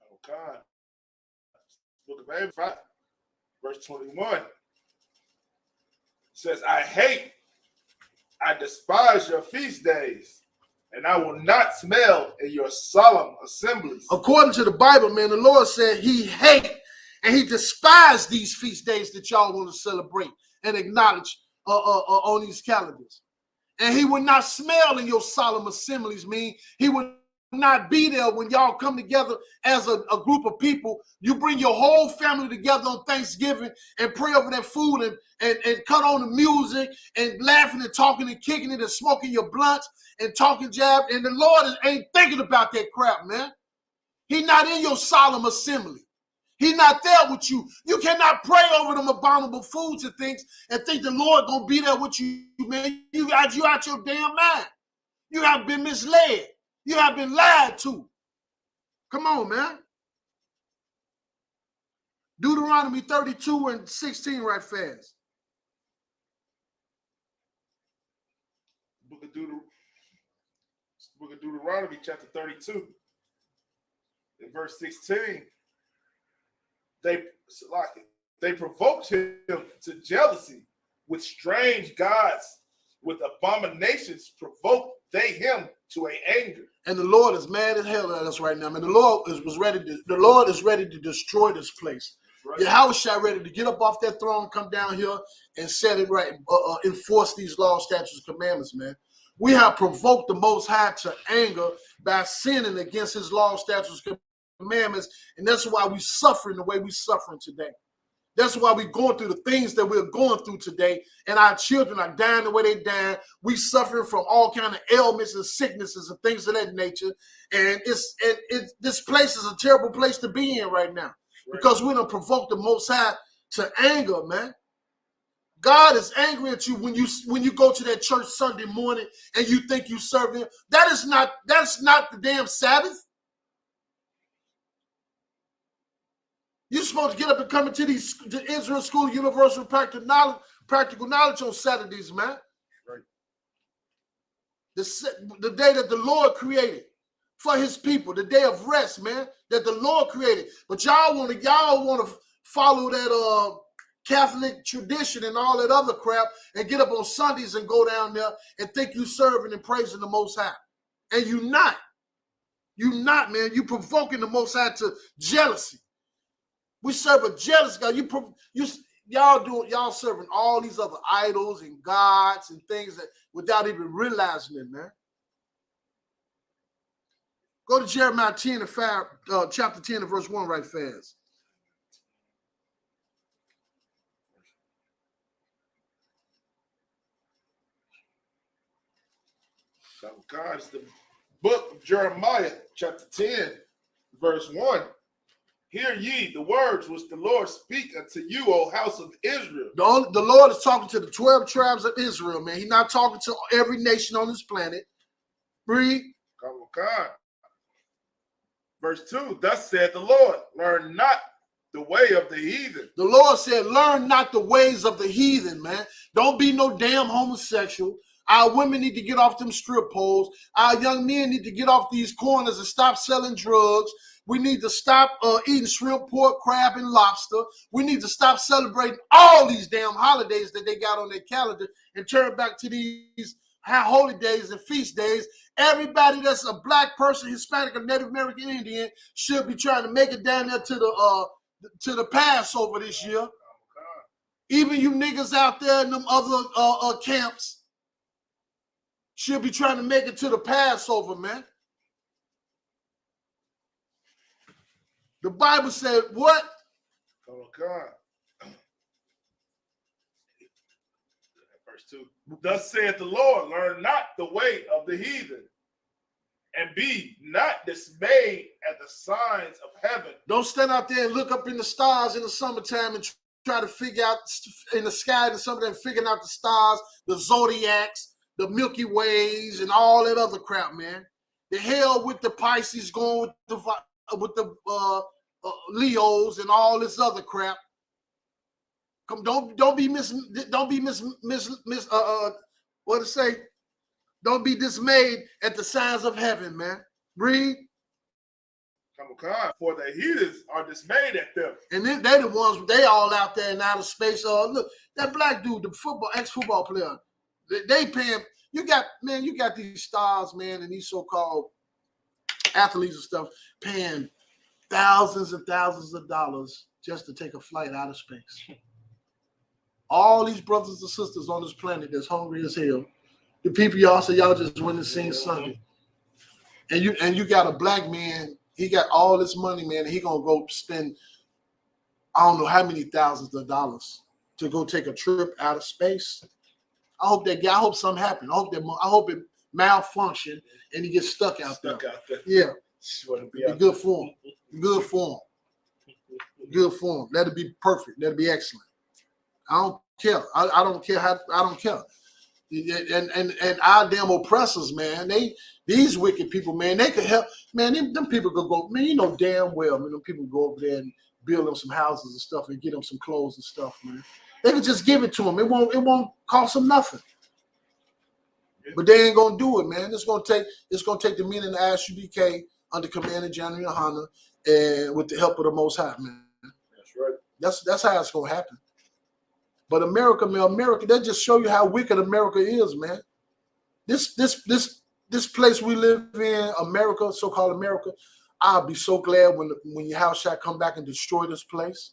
Oh, God. Book of Amos 5, verse 21. Says, I despise your feast days, and I will not smell in your solemn assemblies. According to the Bible, man, the Lord said he hate and he despised these feast days that y'all want to celebrate and acknowledge on these calendars. And he would not smell in your solemn assemblies, mean he would not be there when y'all come together as a group of people. You bring your whole family together on Thanksgiving and pray over that food and cut on the music and laughing and talking and kicking it and smoking your blunts and talking jab. And the Lord ain't thinking about that crap, man. He's not in your solemn assembly. He's not there with you. You cannot pray over them abominable foods and things and think the Lord gonna be there with you, man. You out your damn mind. You have been misled. You have been lied to. Come on, man. Deuteronomy 32 and 16 right fast. Book of Deuteronomy, chapter 32, in verse 16. They provoked him to jealousy with strange gods, with abominations provoked they him to an anger. And the Lord is mad as hell at us right now. I mean, the Lord is ready to destroy this place. Right. Yahushua ready to get up off that throne, come down here and set it right, enforce these laws, statutes, commandments, man. We have provoked the Most High to anger by sinning against his laws, statutes, commandments, and that's why we're suffering the way we're suffering today. That's why we're going through the things that we're going through today, and our children are dying the way they're dying. We suffering from all kind of ailments and sicknesses and things of that nature, and this place is a terrible place to be in right now because we don't provoke the Most High to anger, man. God is angry at you when you go to that church Sunday morning and you think you serve him. That's not the damn Sabbath. You're supposed to get up and come into the Israel School of Universal Practical Knowledge on Saturdays, man. Right. The day that the Lord created for his people, the day of rest, man, that the Lord created. But y'all want to follow that Catholic tradition and all that other crap and get up on Sundays and go down there and think you serving and praising the Most High. And you're not. You're not, man. You provoking the Most High to jealousy. We serve a jealous God. Y'all serving all these other idols and gods and things that without even realizing it, man. Go to Jeremiah 10 and 5, chapter 10 and verse 1 right fast. So God is the book of Jeremiah, chapter 10, verse 1. Hear ye the words which the Lord speak unto you, O house of Israel. The Lord is talking to the 12 tribes of Israel, man. He's not talking to every nation on this planet. Read. Come on, God. Verse 2, thus said the Lord, learn not the way of the heathen. The Lord said, learn not the ways of the heathen, man. Don't be no damn homosexual. Our women need to get off them strip poles. Our young men need to get off these corners and stop selling drugs. We need to stop eating shrimp, pork, crab, and lobster. We need to stop celebrating all these damn holidays that they got on their calendar and turn back to these holy days and feast days. Everybody that's a black person, Hispanic, or Native American Indian should be trying to make it down there to the Passover this year. Even you niggas out there in them other camps should be trying to make it to the Passover, man. The Bible said what? Oh, God. Verse 2. Thus saith the Lord, learn not the way of the heathen, and be not dismayed at the signs of heaven. Don't stand out there and look up in the stars in the summertime and try to figure out in the sky and something, figuring out the stars, the zodiacs, the Milky Ways, and all that other crap, man. The hell with the Pisces going with the Leos and all this other crap. Come, don't be what to say? Don't be dismayed at the signs of heaven, man. Read. Come on, for the heathens are dismayed at them. And then they the ones, they all out there in outer space. Look, that black dude, the ex-football player, they paying. You got these stars, man, and these so-called athletes and stuff paying thousands and thousands of dollars just to take a flight out of space. All these brothers and sisters on this planet that's hungry as hell. The people y'all say y'all just went and seen Sunday. And you got a black man, he got all this money, man, and he gonna go spend I don't know how many thousands of dollars to go take a trip out of space. I hope something happened. I hope it malfunction and he gets stuck out there. Yeah. Be good for him. Good for him. Good for him. Let it be perfect. Let it be excellent. I don't care. I don't care how. I don't care. And our damn oppressors, man. These wicked people, man. They could help. Man, them people could go. Man, you know damn well. Man, them people go over there and build them some houses and stuff and get them some clothes and stuff, man. They could just give it to them. It won't cost them nothing. But they ain't gonna do it, man. It's gonna take the men in the Isupk under command of Johnny Yohana and with the help of the Most High, man. That's right. That's how it's gonna happen. But America, man, that just show you how wicked America is, man. This place we live in, America, so-called America, I'll be so glad when your house shall come back and destroy this place.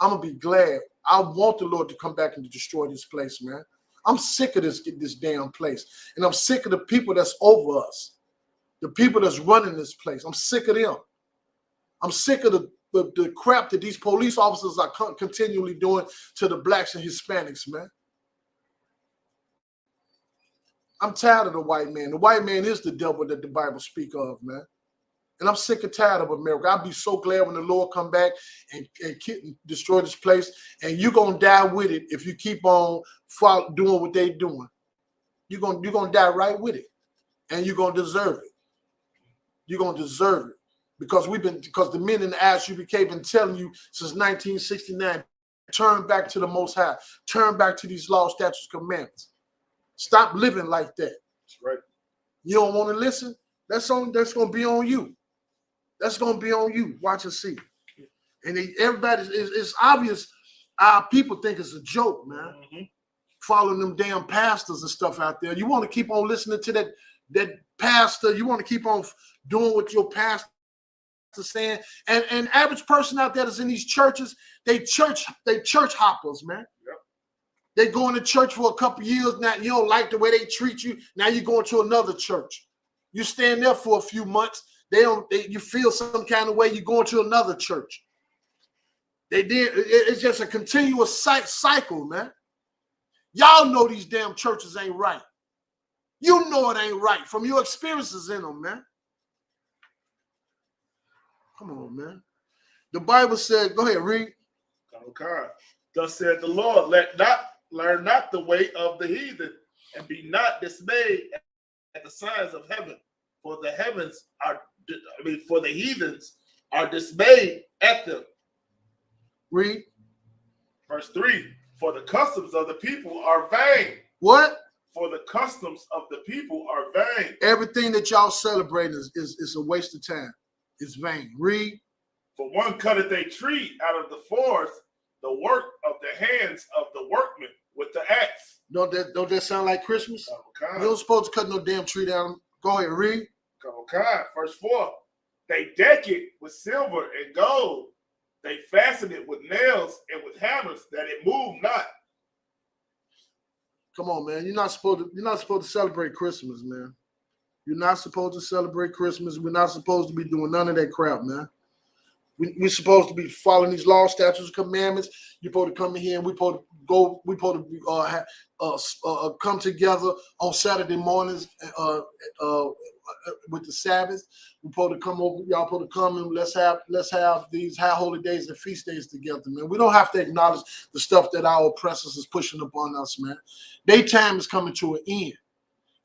I'm gonna be glad. I want the Lord to come back and to destroy this place, man. I'm sick of this damn place. And I'm sick of the people that's over us. The people that's running this place. I'm sick of them. I'm sick of the crap that these police officers are continually doing to the blacks and Hispanics, man. I'm tired of the white man. The white man is the devil that the Bible speak of, man. And I'm sick and tired of America. I'll be so glad when the Lord come back and destroy this place. And you're going to die with it if you keep on doing what they're doing. You're going to die right with it. And you're going to deserve it. You're going to deserve it. Because the men in the Isupk been telling you since 1969, turn back to the Most High. Turn back to these laws, statutes, commandments. Stop living like that. That's right. You don't want to listen? That's going to be on you. That's going to be on you. Watch and see. And it's obvious our people think it's a joke, man. Mm-hmm. Following them damn pastors and stuff out there. You want to keep on listening to that pastor. You want to keep on doing what your pastor is saying. And average person out there that's in these churches, they church hoppers, man. Yep. They going to church for a couple years now. You don't like the way they treat you. Now you're going to another church. You stand there for a few months. You feel some kind of way. You're going to another church. It's just a continuous cycle, man. Y'all know these damn churches ain't right. You know it ain't right from your experiences in them, man. Come on, man. The Bible said, go ahead, read. Okay. Thus said the Lord, learn not the way of the heathen, and be not dismayed at the signs of heaven, for the heavens are for the heathens are dismayed at them. Read. Verse 3, for the customs of the people are vain. What? For the customs of the people are vain. Everything that y'all celebrate is a waste of time. It's vain. Read. For one cutteth a tree out of the forest, the work of the hands of the workman with the axe. Don't that sound like Christmas? Come You don't supposed to cut no damn tree down. Go ahead, read. Verse 4, they deck it with silver and gold. They fasten it with nails and with hammers, that it move not. Come on, man. You're not supposed to celebrate Christmas, man. You're not supposed to celebrate Christmas. We're not supposed to be doing none of that crap, man. We're supposed to be following these laws, statutes, commandments. You're supposed to come in here and we're supposed to go. We're supposed to come together on Saturday mornings with the Sabbath. We're supposed to come over. Y'all supposed to come and let's have these high holy days and feast days together, man. We don't have to acknowledge the stuff that our oppressors is pushing upon us, man. Their time is coming to an end.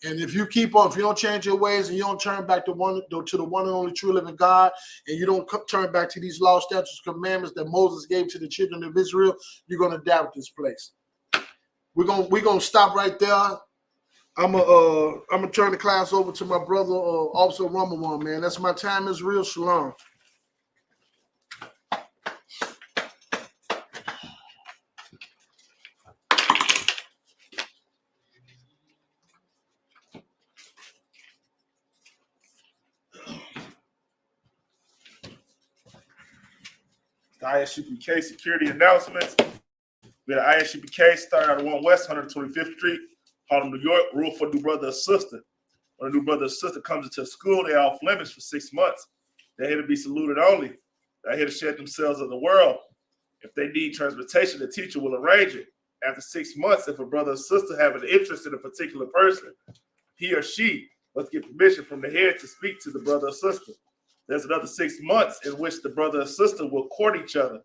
And if you don't change your ways and you don't turn back to the one and only true living God, and you don't turn back to these law, statutes, commandments that Moses gave to the children of Israel, you're gonna die with this place. We're gonna stop right there. I'm gonna turn the class over to my brother, Officer Rumble, man. That's my time is real. Shalom. The ISUPK security announcements. We had an ISUPK starting out of 1 West 125th Street, Harlem, New York. Rule for new brother or sister. When a new brother or sister comes into school, they're off limits for 6 months. They're here to be saluted only. They're here to shed themselves of the world. If they need transportation, the teacher will arrange it. After 6 months, if a brother or sister have an interest in a particular person, he or she must get permission from the head to speak to the brother or sister. There's another 6 months in which the brother or sister will court each other.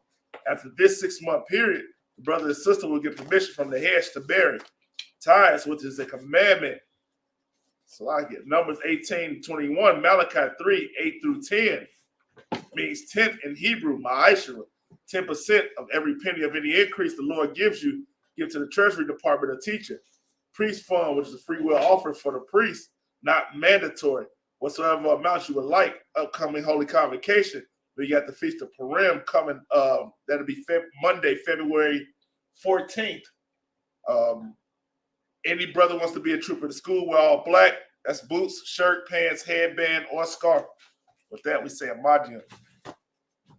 After this 6-month period, the brother and sister will get permission from the heads to marry. Ties, which is a commandment. So I get Numbers 18:21, Malachi 3:8-10, means 10th in Hebrew, ma'ashera. 10% of every penny of any increase the Lord gives you, give to the treasury department or teacher. Priest fund, which is a free will offering for the priest, not mandatory. Whatsoever amount you would like, upcoming Holy Convocation. We got the Feast of Purim coming. That'll be Monday, February 14th. Any brother wants to be a trooper to school, we're all black. That's boots, shirt, pants, headband, or scarf. With that, we say Amadia.